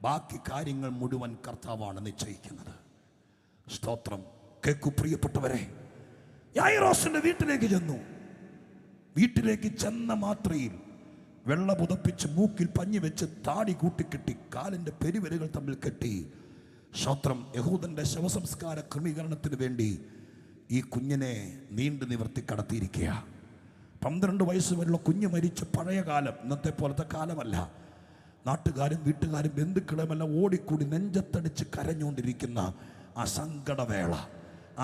ബാക്കി കാര്യങ്ങൾ മുഴുവൻ കർത്താവാണ് നിശ്ചയിക്കുന്നത്. സ്തോത്രം. കേൾക്കൂ പ്രിയപ്പെട്ടവരെ, യായിറോസിന്റെ വീട്ടിലേക്ക് ചെന്നു. വീട്ടിലേക്ക് ചെന്ന മാത്രയിൽ വെള്ള പുതപ്പിച്ച് മൂക്കിൽ പഞ്ഞി വെച്ച് താടി കൂട്ടിക്കെട്ടി കാലിൻ്റെ പെരുവിരകൾ തമ്മിൽ കെട്ടി, സ്തോത്രം, യഹൂദന്റെ ശവസംസ്കാര ക്രമീകരണത്തിന് വേണ്ടി ഈ കുഞ്ഞിനെ നീണ്ടു നിവർത്തി കടത്തിയിരിക്കുക. 12 വയസ്സ് വരെയുള്ള കുഞ്ഞ് മരിച്ച പഴയ കാലം, ഇന്നത്തെ പോലത്തെ കാലമല്ല. നാട്ടുകാരും വീട്ടുകാരും ബന്ധുക്കളുമെല്ലാം ഓടിക്കൂടി നെഞ്ചത്തടിച്ച് കരഞ്ഞുകൊണ്ടിരിക്കുന്ന ആ സങ്കടവേള.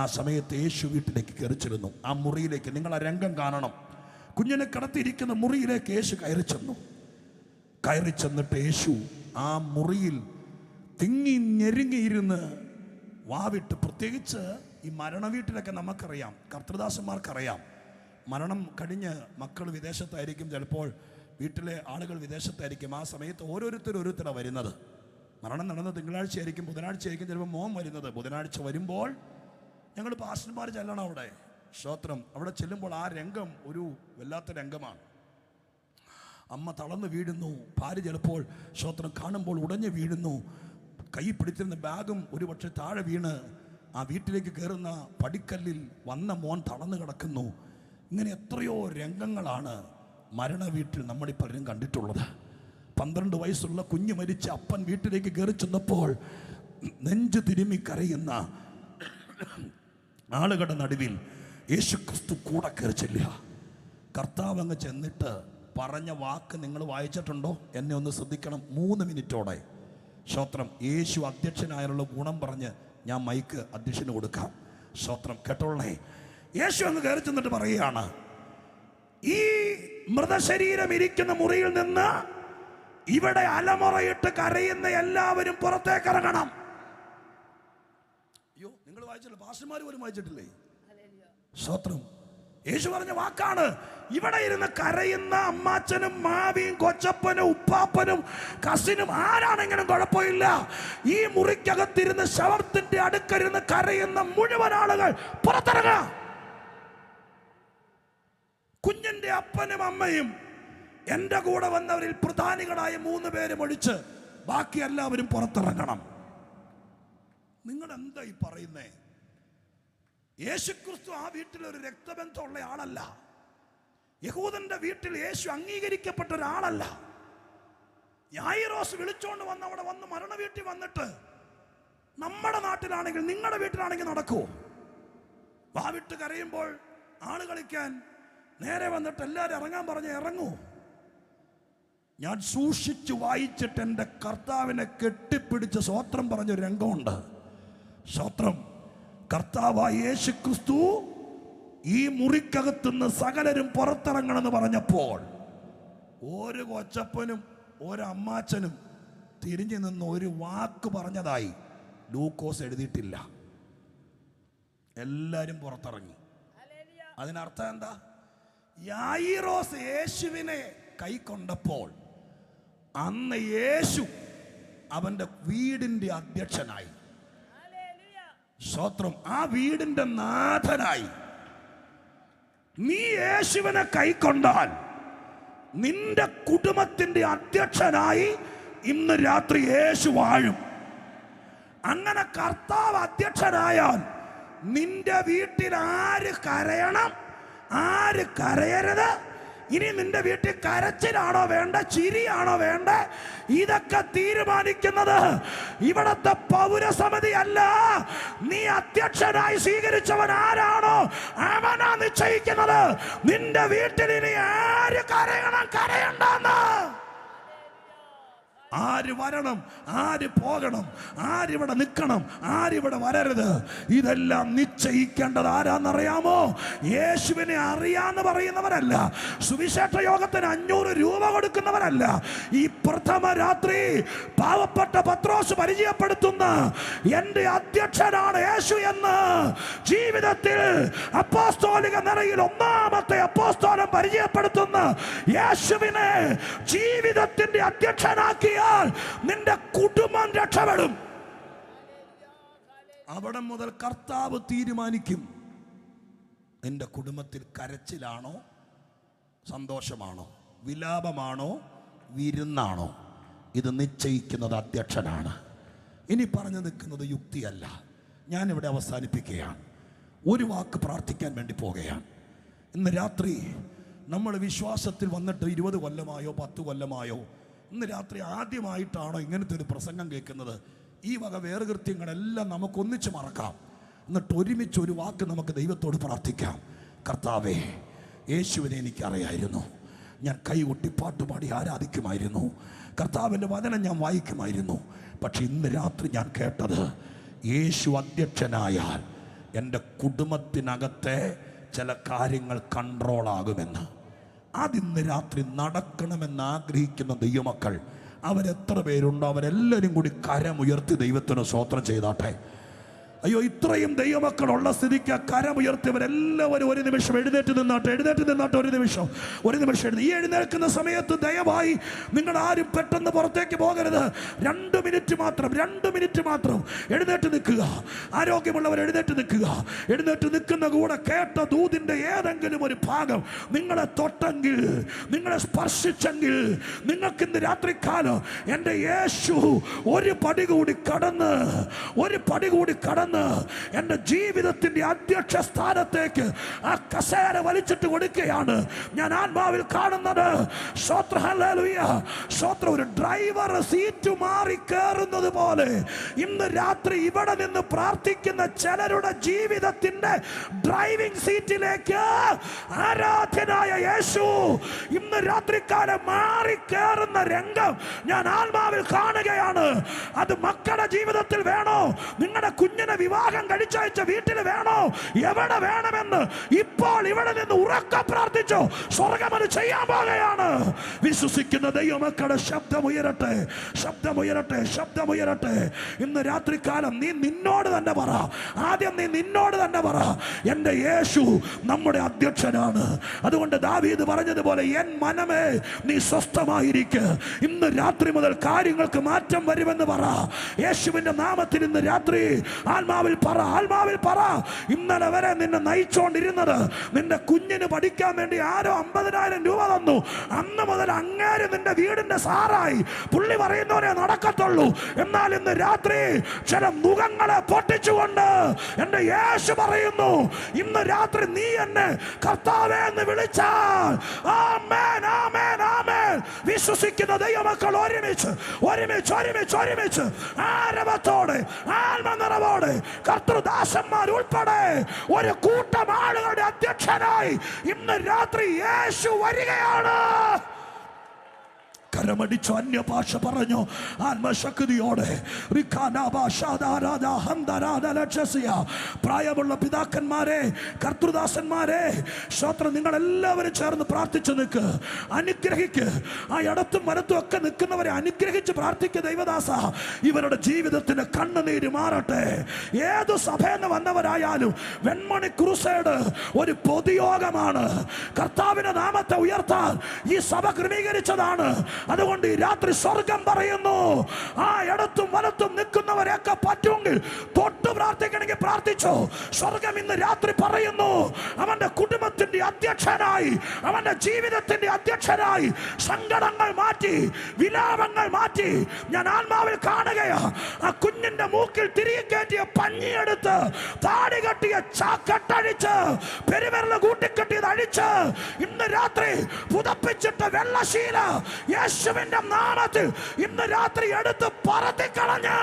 ആ സമയത്ത് യേശു വീട്ടിലേക്ക് കയറിച്ചിരുന്നു. ആ മുറിയിലേക്ക്, നിങ്ങൾ ആ രംഗം കാണണം. കുഞ്ഞിനെ കടത്തിയിരിക്കുന്ന മുറിയിലേക്ക് യേശു കയറി ചെന്നിട്ട് യേശു ആ മുറിയിൽ തിങ്ങി ഞെരുങ്ങിയിരുന്ന് വാവിട്ട്. പ്രത്യേകിച്ച് ഈ മരണ വീട്ടിലൊക്കെ നമുക്കറിയാം, കർത്തൃദാസന്മാർക്കറിയാം, മരണം കഴിഞ്ഞ് മക്കൾ വിദേശത്തായിരിക്കും, ചിലപ്പോൾ വീട്ടിലെ ആളുകൾ വിദേശത്തായിരിക്കും. ആ സമയത്ത് ഓരോരുത്തരാണ് വരുന്നത്. മരണം നടന്ന തിങ്കളാഴ്ച ആയിരിക്കും, ബുധനാഴ്ച ആയിരിക്കും, ചിലപ്പോൾ മോൻ വരുന്നത്. ബുധനാഴ്ച വരുമ്പോൾ ഞങ്ങൾ പാസ്റ്റർമാർ ചെല്ലണം അവിടെ. സ്തോത്രം. അവിടെ ചെല്ലുമ്പോൾ ആ രംഗം ഒരു വല്ലാത്ത രംഗമാണ്. അമ്മ തളർന്ന് വീഴുന്നു, ഭാര്യ ചിലപ്പോൾ സ്തോത്രം കാണുമ്പോൾ ഉടഞ്ഞു വീഴുന്നു, കൈ പിടിച്ചിരുന്ന ബാഗും ഒരു പക്ഷേ താഴെ വീണ് ആ വീട്ടിലേക്ക് കയറുന്ന പടിക്കല്ലിൽ വന്ന മോൻ തളർന്നു കിടക്കുന്നു. ഇങ്ങനെ എത്രയോ രംഗങ്ങളാണ് മരണ വീട്ടിൽ നമ്മൾ പലരും കണ്ടിട്ടുള്ളത്. 12 വയസ്സുള്ള കുഞ്ഞ് മരിച്ച അപ്പൻ വീട്ടിലേക്ക് കയറി ചെന്നപ്പോൾ നെഞ്ചു തിരുമ്മി കരയുന്ന ആളുകളുടെ നടുവിൽ യേശു ക്രിസ്തു കൂടെ കയറി ചെല്ലുക. കർത്താവ് അങ്ങ് ചെന്നിട്ട് പറഞ്ഞ വാക്ക് നിങ്ങൾ വായിച്ചിട്ടുണ്ടോ? എന്നെ ഒന്ന് ശ്രദ്ധിക്കണം. 3 മിനിറ്റോടെ സ്തോത്രം. യേശു അധ്യക്ഷനായുള്ള ഗുണം പറഞ്ഞ് ഞാൻ മൈക്ക് അധ്യക്ഷന് കൊടുക്കാം. സ്തോത്രം. കേട്ടോളേ. യേശു അങ്ങ് കയറി ചെന്നിട്ട് പറയുകയാണ്, ഈ മൃതശരീരം ഇരിക്കുന്ന മുറിയിൽ നിന്ന് ഇവിടെ അലമുറയിട്ട് കരയുന്ന എല്ലാവരും പുറത്തേക്ക് ഇറങ്ങണം. അയ്യോ, നിങ്ങൾ വായിച്ചില്ല, പാസ്റ്റർമാർ പോലും വായിച്ചിട്ടില്ലേ? സ്തോത്രം. യേശു പറഞ്ഞ വാക്കാണ്. ഇവിടെ ഇരുന്ന് കരയുന്ന അമ്മാച്ചനും മാവിയും കൊച്ചപ്പനും ഉപ്പാപ്പനും കസിനും ആരാണെങ്കിലും കുഴപ്പമില്ല. ഈ മുറിക്കകത്തിരുന്ന് ശവത്തിന്റെ അടുക്കരുന്ന് കരയുന്ന മുഴുവൻ ആളുകൾ പുറത്തിറങ്ങാം. കുഞ്ഞിന്റെ അപ്പനും അമ്മയും എന്റെ കൂടെ വന്നവരിൽ പ്രധാനികളായ 3 പേരും ഒഴിച്ച് ബാക്കി എല്ലാവരും പുറത്തിറങ്ങണം. നിങ്ങൾ എന്താ ഈ പറയുന്നേ? യേശുക്രിസ്തു ആ വീട്ടിൽ ഒരു രക്തബന്ധമുള്ള ആളല്ല. യഹൂദന്റെ വീട്ടിൽ യേശു അംഗീകരിക്കപ്പെട്ട ഒരാളല്ല. യായിറോസ് വിളിച്ചോണ്ട് വന്ന് അവിടെ വന്ന് മരണ വീട്ടിൽ വന്നിട്ട് നമ്മുടെ നാട്ടിലാണെങ്കിൽ നിങ്ങളുടെ വീട്ടിലാണെങ്കിൽ നടക്കുമോ? വാവിട്ട് കരയുമ്പോൾ ആള് കളിക്കാൻ നേരെ വന്നിട്ട് എല്ലാവരും ഇറങ്ങാൻ പറഞ്ഞ് ഇറങ്ങൂ. ഞാൻ സൂക്ഷിച്ചു വായിച്ചിട്ട് എൻ്റെ കർത്താവിനെ കെട്ടിപ്പിടിച്ച് സ്തോത്രം പറഞ്ഞൊരു രംഗമുണ്ട്. സ്തോത്രം. കർത്താവായ യേശു ക്രിസ്തു ഈ മുറിക്കകത്തുനിന്ന് സകലരും പുറത്തിറങ്ങണമെന്ന് പറഞ്ഞപ്പോൾ ഒരു കൊച്ചപ്പനും ഒരു അമ്മാച്ചനും തിരിഞ്ഞു നിന്ന് ഒരു വാക്ക് പറഞ്ഞതായി ലൂക്കോസ് എഴുതിയിട്ടില്ല. എല്ലാരും പുറത്തിറങ്ങി. അതിനർത്ഥം എന്താ? യായിറോസ് യേശുവിനെ കൈക്കൊണ്ടപ്പോൾ അന്ന് യേശു അവന്റെ വീടിന്റെ അധ്യക്ഷനായി. സ്തോത്രം. ആ വീടിന്റെ നാഥനായി. നീ യേശുവിനെ കൈക്കൊണ്ടാൽ നിന്റെ കുടുംബത്തിന്റെ അധ്യക്ഷനായി ഇന്ന് രാത്രി യേശു വാഴും. അങ്ങനെ കർത്താവ് അധ്യക്ഷനായാൽ നിന്റെ വീട്ടിൽ ആര് കരയണം, ആര് കരയരുത്, ഇനി നിന്റെ വീട്ടിൽ കരച്ചിലാണോ വേണ്ട, ചിരിയാണോ വേണ്ട, ഇതൊക്കെ തീരുമാനിക്കുന്നത് ഇവിടത്തെ പൗരസമിതി അല്ല. നീ അധ്യക്ഷനായി സ്വീകരിച്ചവൻ ആരാണോ അവനാ നിശ്ചയിക്കുന്നത് നിന്റെ വീട്ടിൽ ഇനി ആര് കരയണം കരയണ്ടെന്ന്. ആര് വരണം, ആര് പോകണം, ആരിവിടെ നിൽക്കണം, ആരിവിടെ വരരുത്, ഇതെല്ലാം നിശ്ചയിക്കേണ്ടത് ആരാന്നറിയാമോ? യേശുവിനെ അറിയാന്ന് പറയുന്നവരല്ല, സുവിശേഷ യോഗത്തിന് 500 രൂപ കൊടുക്കുന്നവരല്ല. ഈ പ്രഥമ രാത്രി പാവപ്പെട്ട പത്രോസ് പരിചയപ്പെടുത്തുന്ന എന്റെ അധ്യക്ഷനാണ് യേശു എന്ന് ജീവിതത്തിൽ അപ്പോസ്തോലിക നിരയിൽ ഒന്നാമത്തെ അപ്പോസ്തലൻ പരിചയപ്പെടുത്തുന്ന യേശുവിനെ ജീവിതത്തിന്റെ അധ്യക്ഷനാക്കിയ നിന്റെ കുടുംബം രക്ഷപ്പെടും. അവിടെ മുതൽ കർത്താവ് തീരുമാനിക്കും നിന്റെ കുടുംബത്തിൽ കരച്ചിലാണോ, സന്തോഷമാണോ, വിലാപമാണോ, വിരുന്നാണോ. ഇത് നിശ്ചയിക്കുന്നത് അധ്യക്ഷനാണ്. ഇനി പറഞ്ഞു നിൽക്കുന്നത് യുക്തിയല്ല. ഞാനിവിടെ അവസാനിപ്പിക്കുകയാണ്. ഒരു വാക്ക് പ്രാർത്ഥിക്കാൻ വേണ്ടി പോകുകയാണ്. ഇന്ന് രാത്രി നമ്മൾ വിശ്വാസത്തിൽ വന്നിട്ട് 20 കൊല്ലമായോ 10 കൊല്ലമായോ, ഇന്ന് രാത്രി ആദ്യമായിട്ടാണോ ഇങ്ങനത്തെ ഒരു പ്രസംഗം കേൾക്കുന്നത്? ഈ വക വേറുകൃത്യങ്ങളെല്ലാം നമുക്കൊന്നിച്ച് മറക്കാം. എന്നിട്ട് ഒരുമിച്ച് ഒരു വാക്ക് നമുക്ക് ദൈവത്തോട് പ്രാർത്ഥിക്കാം. കർത്താവേ, യേശുവിനെ എനിക്കറിയായിരുന്നു, ഞാൻ കൈകൊട്ടി പാട്ടുപാടി ആരാധിക്കുമായിരുന്നു, കർത്താവിൻ്റെ വചനം ഞാൻ വായിക്കുമായിരുന്നു. പക്ഷെ ഇന്ന് രാത്രി ഞാൻ കേട്ടത്, യേശു അധ്യക്ഷനായാൽ എൻ്റെ കുടുംബത്തിനകത്തെ ചില കാര്യങ്ങൾ കൺട്രോളാകുമെന്ന്. അതിന്ന് രാത്രി നടക്കണമെന്ന് ആഗ്രഹിക്കുന്ന ദൈവമക്കൾ അവരെത്ര പേരുണ്ടോ അവരെല്ലാവരും കൂടി കരമുയർത്തി ദൈവത്തിന് സ്തോത്രം ചെയ്താട്ടെ. അയ്യോ, ഇത്രയും ദൈവമക്കളുള്ള സ്ഥിതിക്ക് കരമുയർത്തിയവരെല്ലാവരും ഒരു നിമിഷം എഴുന്നേറ്റ് നിന്നാട്ടെ. ഒരു നിമിഷം ഈ എഴുന്നേൽക്കുന്ന സമയത്ത് ദയവായി നിങ്ങൾ ആരും പെട്ടെന്ന് പുറത്തേക്ക് പോകരുത്. 2 മിനിറ്റ് മാത്രം എഴുന്നേറ്റ് നിൽക്കുക. ആരോഗ്യമുള്ളവർ എഴുന്നേറ്റ് നിൽക്കുക. എഴുന്നേറ്റ് നിൽക്കുന്ന കൂടെ കേട്ട ദൂതിന്റെ ഏതെങ്കിലും ഒരു ഭാഗം നിങ്ങളെ തൊട്ടെങ്കിൽ, നിങ്ങളെ സ്പർശിച്ചെങ്കിൽ, നിങ്ങൾക്കിന്ന് രാത്രിക്കാലം എൻ്റെ യേശു ഒരു പടി കൂടി കടന്ന് എന്റെ ജീവിതത്തിന്റെ അധ്യക്ഷ സ്ഥാനത്തേക്ക് ആ കസേര വലിച്ചിട്ട് കൊടുക്കുകയാണ് ഞാൻ ആത്മാവിൽ കാണുന്നത്. ഒരു ഡ്രൈവർ സീറ്റ് മാറി കയറുന്നത് പോലെ ഇന്ന് രാത്രി ഇവിടെ നിന്ന് പ്രാർത്ഥിക്കുന്ന ചിലരുടെ ജീവിതത്തിന്റെ ഡ്രൈവിംഗ് സീറ്റിലേക്ക് ആരാധനായ യേശു ഇന്ന് രാത്രിക്കാലം മാറി കയറുന്ന രംഗം ഞാൻ ആത്മാവിൽ കാണുകയാണ്. അത് മക്കളുടെ ജീവിതത്തിൽ വേണോ, നിങ്ങളുടെ കുഞ്ഞിനെ വിവാഹം കഴിച്ചയച്ച വീട്ടിൽ വേണോ, എവിടെ വേണമെന്ന് ഇപ്പോൾ ഇവിടെ നിന്ന് ഉറക്കെ പ്രാർത്ഥിച്ചോ. സ്വർഗ്ഗം അത് ചെയ്യാൻ പോകുകയാണ്. വിശ്വസിക്കുന്ന ദൈവമക്കളുടെ ശബ്ദമുയരട്ടെ. ഇന്ന് രാത്രികാലം നീ നിന്നോട് തന്നെ പറ. ആദ്യം നീ നിന്നോട് തന്നെ പറ, എന്റെ യേശു നമ്മുടെ അധ്യക്ഷനാണ്. അതുകൊണ്ട് ദാവീദ് പറഞ്ഞതുപോലെ, എൻ മനമേ നീ സ്വസ്ഥമായിരിക്ക്. ഇന്ന് രാത്രി മുതൽ കാര്യങ്ങൾക്ക് മാറ്റം വരുമെന്ന് പറ. യേശുവിന്റെ നാമത്തിൽ ഇന്ന് രാത്രി ആത്മാവിൽ പറ. ഇന്നലെ വരെ നിന്നെ നയിച്ചോണ്ടിരുന്നത്, നിന്റെ കുഞ്ഞിന് പഠിക്കാൻ വേണ്ടി ആരോ 50,000 രൂപ തന്നു. അന്ന് മുതൽ അങ്ങേര് നിന്റെ വീടിന്റെ സാറായി. പുള്ളി പറയുന്നവരെ നടക്കത്തുള്ളൂ. എന്നാൽ ഇന്ന് രാത്രി ചില മുഖങ്ങളെ പൊട്ടിച്ചുകൊണ്ട് എന്റെ യേശു പറയുന്നു, ഇന്ന് രാത്രി നീ എന്നെ കർത്താവേ എന്ന് വിളിച്ചാൽ, ആമേൻ ആമേൻ ആമേൻ. വിശ്വസിക്കുന്ന ദൈവമക്കൾ ഒരുമിച്ച് ആരവത്തോടെ ആത്മനിറവോടെ കർത്തൃദാസന്മാർ ഉൾപ്പെടെ ഒരു കൂട്ടം ആളുകളുടെ അധ്യക്ഷനായി ഇന്ന് രാത്രി യേശു വരികയാണ്. കരമടിച്ചു അന്യഭാഷ പറഞ്ഞു ആത്മശക്തിയോടെ. പ്രായമുള്ള പിതാക്കന്മാരെ, കർത്തൃദാസന്മാരെ, സ്തോത്രം, നിങ്ങൾ എല്ലാവരും ചേർന്ന് പ്രാർത്ഥിച്ചു നിൽക്ക്. അനുഗ്രഹിക്ക്. ആ ഇടത്തും വലത്തും ഒക്കെ നിൽക്കുന്നവരെ അനുഗ്രഹിച്ച് പ്രാർത്ഥിക്കുക. ദൈവദാസ, ഇവരുടെ ജീവിതത്തിന് കണ്ണുനീര് മാറട്ടെ. ഏതു സഭയെന്ന് വന്നവരായാലും വെൺമണി ക്രൂസൈഡ് ഒരു പൊതുയോഗമാണ്. കർത്താവിന്റെ നാമത്തെ ഉയർത്താൻ ഈ സഭ ക്രമീകരിച്ചതാണ്. അതുകൊണ്ട് ഈ രാത്രി സ്വർഗം പറയുന്നു, ആ ഇടത്തും വലത്തും നിൽക്കുന്നവരെയൊക്കെ പറ്റുമെങ്കിൽ തൊട്ട് പ്രാർത്ഥിക്കണമെങ്കിൽ പ്രാർത്ഥിച്ചോ. സ്വർഗം ഇന്ന് രാത്രി പറയുന്നു, അവന്റെ കുടുംബത്തിന്റെ അധ്യക്ഷനായി, അവന്റെ ജീവിതത്തിന്റെ അധ്യക്ഷനായി സങ്കടങ്ങൾ മാറ്റി, വിലാപങ്ങൾ മാറ്റി ഞാൻ ആത്മാവിൽ കാണുകയാ. ആ കുഞ്ഞിന്റെ മൂക്കിൽ തിരികെ കയറ്റിയ പഞ്ഞിയെടുത്ത്, താടി കെട്ടിയ ചാക്കട്ടഴിച്ച്, പെരുവിരൽ കൂട്ടിക്കെട്ടിയത് അഴിച്ച്, ഇന്ന് രാത്രി പുതപ്പിച്ചിട്ട് വെള്ളശീല യേശുവിന്റെ നാമത്തിൽ ഇന്ന് രാത്രി എടുത്ത് പറത്തിക്കളഞ്ഞ്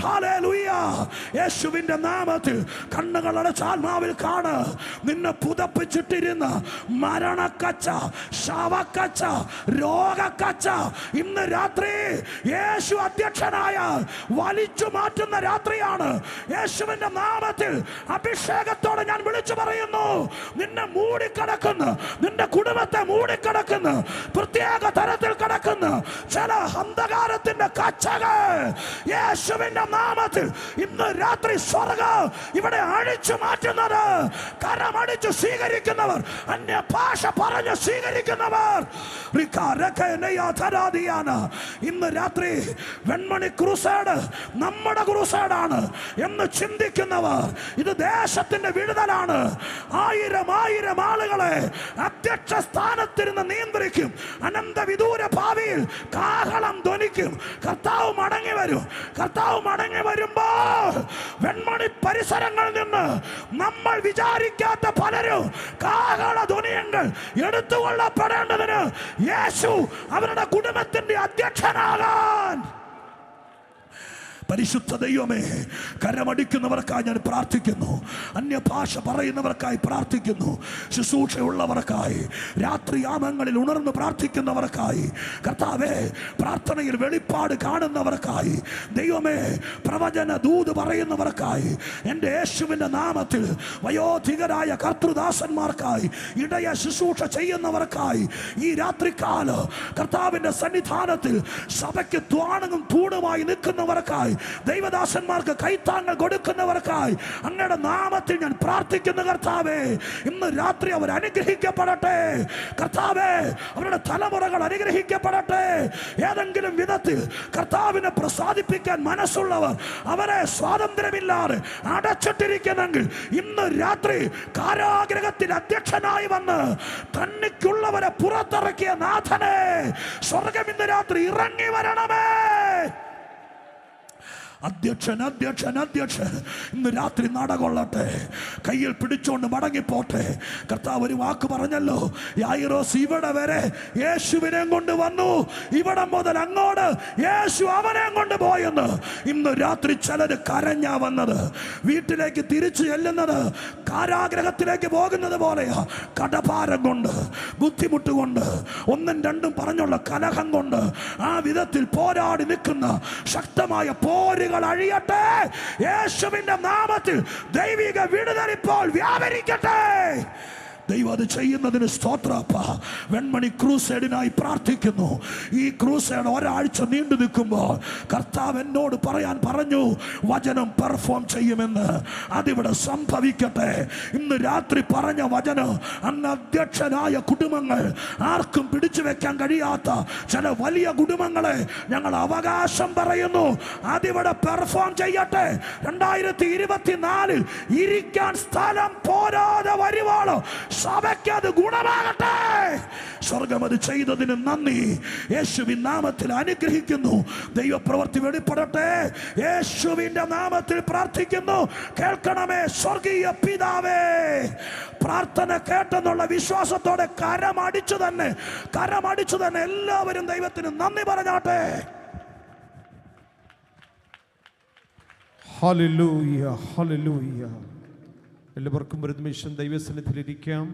ഹല്ലേലൂയ. യേശുവിന്റെ നാമത്തിൽ കണ്ണുകൾ അടച്ച് ആത്മാവിൽ കാണ്. നിന്നെ പുതപ്പിച്ചിട്ടിരുന്ന മരണക്കച്ച, ശവക്കച്ച, രോഗക്കച്ച ഇന്ന് രാത്രി യേശു അധ്യക്ഷനായ വലിച്ചു മാറ്റുന്ന രാത്രിയാണ്. യേശുവിന്റെ നാമത്തിൽ അഭിഷേകത്തോടെ ഞാൻ വിളിച്ചു പറയുന്നു, നിന്നെ മൂടിക്കിടക്കുന്ന, നിന്റെ കുടുംബത്തെ മൂടിക്കിടക്കുന്ന, പ്രത്യേക തരത്തിൽ കിടക്കുന്ന ചില അന്ധകാരത്തിന്റെ കച്ചകൾ യേശുവിന്റെ നാമത്തിൽ ഇന്ന് രാത്രി സ്വർഗ്ഗം ഇവിടെ അഴിച്ചു മാറ്റുന്നത്. കരമടിച്ച് സ്വീകരിക്കുന്നവർ, അന്യ ഭാഷ പറഞ്ഞ് സ്വീകരിക്കുന്നവർ, ഇന്ന് രാത്രി വെൺമണി ക്രൂസേഡ് നമ്മുടെ ക്രൂസേഡാണ് എന്ന് ചിന്തിക്കുന്നവർ, ഇത് ദേശത്തിന്റെ വിടുതലാണ്. ആയിരം ആയിരം ആളുകളെ അധ്യക്ഷ സ്ഥാനത്തിരുന്ന് നിയന്ത്രിക്കും. അനന്തവിദൂര ഭാവിയിൽ കാഹളം ധ്വനിക്കും. കർത്താവ് മടങ്ങി വരും. കർത്താവ് മടങ്ങി വരുമ്പോൾ വെൺമണി പരിസരങ്ങളിൽ നിന്ന് നമ്മൾ വിചാരിക്കാത്ത പലരും കാഹള ധ്വനിയങ്ങൾ എടുത്തുകൊള്ളപ്പെടേണ്ടതിന് യേശു അവരുടെ കുടുംബത്തിന്റെ അധ്യക്ഷനാകാൻ. പരിശുദ്ധ ദൈവമേ, കരമടിക്കുന്നവർക്കായി ഞാൻ പ്രാർത്ഥിക്കുന്നു. അന്യഭാഷ പറയുന്നവർക്കായി പ്രാർത്ഥിക്കുന്നു. ശുശ്രൂഷയുള്ളവർക്കായി, രാത്രിയാമങ്ങളിൽ ഉണർന്ന് പ്രാർത്ഥിക്കുന്നവർക്കായി, കർത്താവേ, പ്രാർത്ഥനയിൽ വെളിപ്പാട് കാണുന്നവർക്കായി, ദൈവമേ, പ്രവചന ദൂത് പറയുന്നവർക്കായി, എൻ്റെ യേശുവിൻ്റെ നാമത്തിൽ വയോധികരായ കർത്തൃദാസന്മാർക്കായി, ഇടയ ശുശ്രൂഷ ചെയ്യുന്നവർക്കായി, ഈ രാത്രികാലം കർത്താവിൻ്റെ സന്നിധാനത്തിൽ സഭയ്ക്ക് ത്വാണും തൂണുമായി നിൽക്കുന്നവർക്കായി, ദൈവദാസന്മാർക്ക് കൈത്താങ്ങൾ കൊടുക്കുന്നവർക്കായി അങ്ങയുടെ നാമത്തിൽ ഞാൻ പ്രാർത്ഥിക്കുന്നു. കർത്താവേ, ഇന്ന് രാത്രി അവർ അനുഗ്രഹിക്കപ്പെടട്ടെ. കർത്താവേ, അവരുടെ തലമുറകൾ അനുഗ്രഹിക്കപ്പെടട്ടെ. ഏതെങ്കിലും വിധത്തിൽ കർത്താവിനെ പ്രസാദിപ്പിക്കാൻ മനസ്സുള്ളവർ അവരെ സ്വാതന്ത്ര്യമില്ലാതെ അടച്ചിട്ടിരിക്കുന്നെങ്കിൽ ഇന്ന് രാത്രി കാരാഗ്രഹത്തിൽ അധ്യക്ഷനായി വന്ന് തന്നിക്കുള്ളവരെ പുറത്തിറക്കിയ നാഥനെ, സ്വർഗം ഇന്ന് രാത്രി ഇറങ്ങി വരണമേ. അധ്യക്ഷൻ അധ്യക്ഷൻ അധ്യക്ഷൻ ഇന്ന് രാത്രി നടകൊള്ളട്ടെ. കയ്യിൽ പിടിച്ചോണ്ട് മടങ്ങിപ്പോട്ടെ. കർത്താവ് ഒരു വാക്ക് പറഞ്ഞല്ലോ, യായിറോസ് ഇവിടെ വരെ യേശുവിനെ കൊണ്ട് വന്നു, ഇവിടെ മുതൽ അങ്ങോട്ട് യേശു അവനെ കൊണ്ട് പോയെന്ന്. ഇന്ന് രാത്രി ചിലര് കരഞ്ഞാ വന്നത്, വീട്ടിലേക്ക് തിരിച്ചു ചെല്ലുന്നത് കാരാഗ്രഹത്തിലേക്ക് പോകുന്നത് പോലെയാ. കടഭാരം കൊണ്ട്, ബുദ്ധിമുട്ട് കൊണ്ട്, ഒന്നും രണ്ടും പറഞ്ഞുള്ള കലഹം കൊണ്ട് ആ വിധത്തിൽ പോരാടി നിൽക്കുന്ന ശക്തമായ പോരുകൾ അഴിയട്ടെ. യേശുവിന്റെ നാമത്തിൽ ദൈവിക വിടുതൽ ഇപ്പോൾ വ്യാപരിക്കട്ടെ. ദൈവം അത് ചെയ്യുന്നതിന് സ്തോത്രപ്പ. വെൺമണി ക്രൂസേഡിനായി പ്രാർത്ഥിക്കുന്നു. ഈ ക്രൂസേഡ് ഒരാഴ്ച നീണ്ടു നിൽക്കുമ്പോൾ കർത്താവ് എന്നോട് പറയാൻ പറഞ്ഞു, വചനം പെർഫോം ചെയ്യുമെന്ന്. അതിവിടെ സംഭവിക്കട്ടെ. ഇന്ന് രാത്രി പറഞ്ഞ വചനം അന്ന് അധ്യക്ഷനായ കുടുംബങ്ങൾ, ആർക്കും പിടിച്ചു വെക്കാൻ കഴിയാത്ത ചില വലിയ കുടുംബങ്ങളെ ഞങ്ങൾ അവകാശം പറയുന്നു, അതിവിടെ പെർഫോം ചെയ്യട്ടെ. 2024 ഇരിക്കാൻ സ്ഥലം പോരാതെ വരുവാളോ സഭയ്ക്ക് അത് ഗുണമാകട്ടെ. സ്വർഗം അത് ചെയ്തതിന് നന്ദി. യേശുവിൻ നാമത്തിൽ അനുഗ്രഹിക്കുന്നു. ദൈവപ്രവൃത്തി വെളിപ്പെടട്ടെ. യേശുവിന്റെ നാമത്തിൽ പ്രാർത്ഥിക്കുന്നു. കേൾക്കണമേ സ്വർഗീയ പിതാവേ. പ്രാർത്ഥന കേട്ടെന്നുള്ള വിശ്വാസത്തോടെ കരമടിച്ചു തന്നെ എല്ലാവരും ദൈവത്തിന് നന്ദി പറഞ്ഞാട്ടെ. Hallelujah, hallelujah. എല്ലാവർക്കും ഒരു നിമിഷം ദൈവസന്നിധിയിലിരിക്കാം.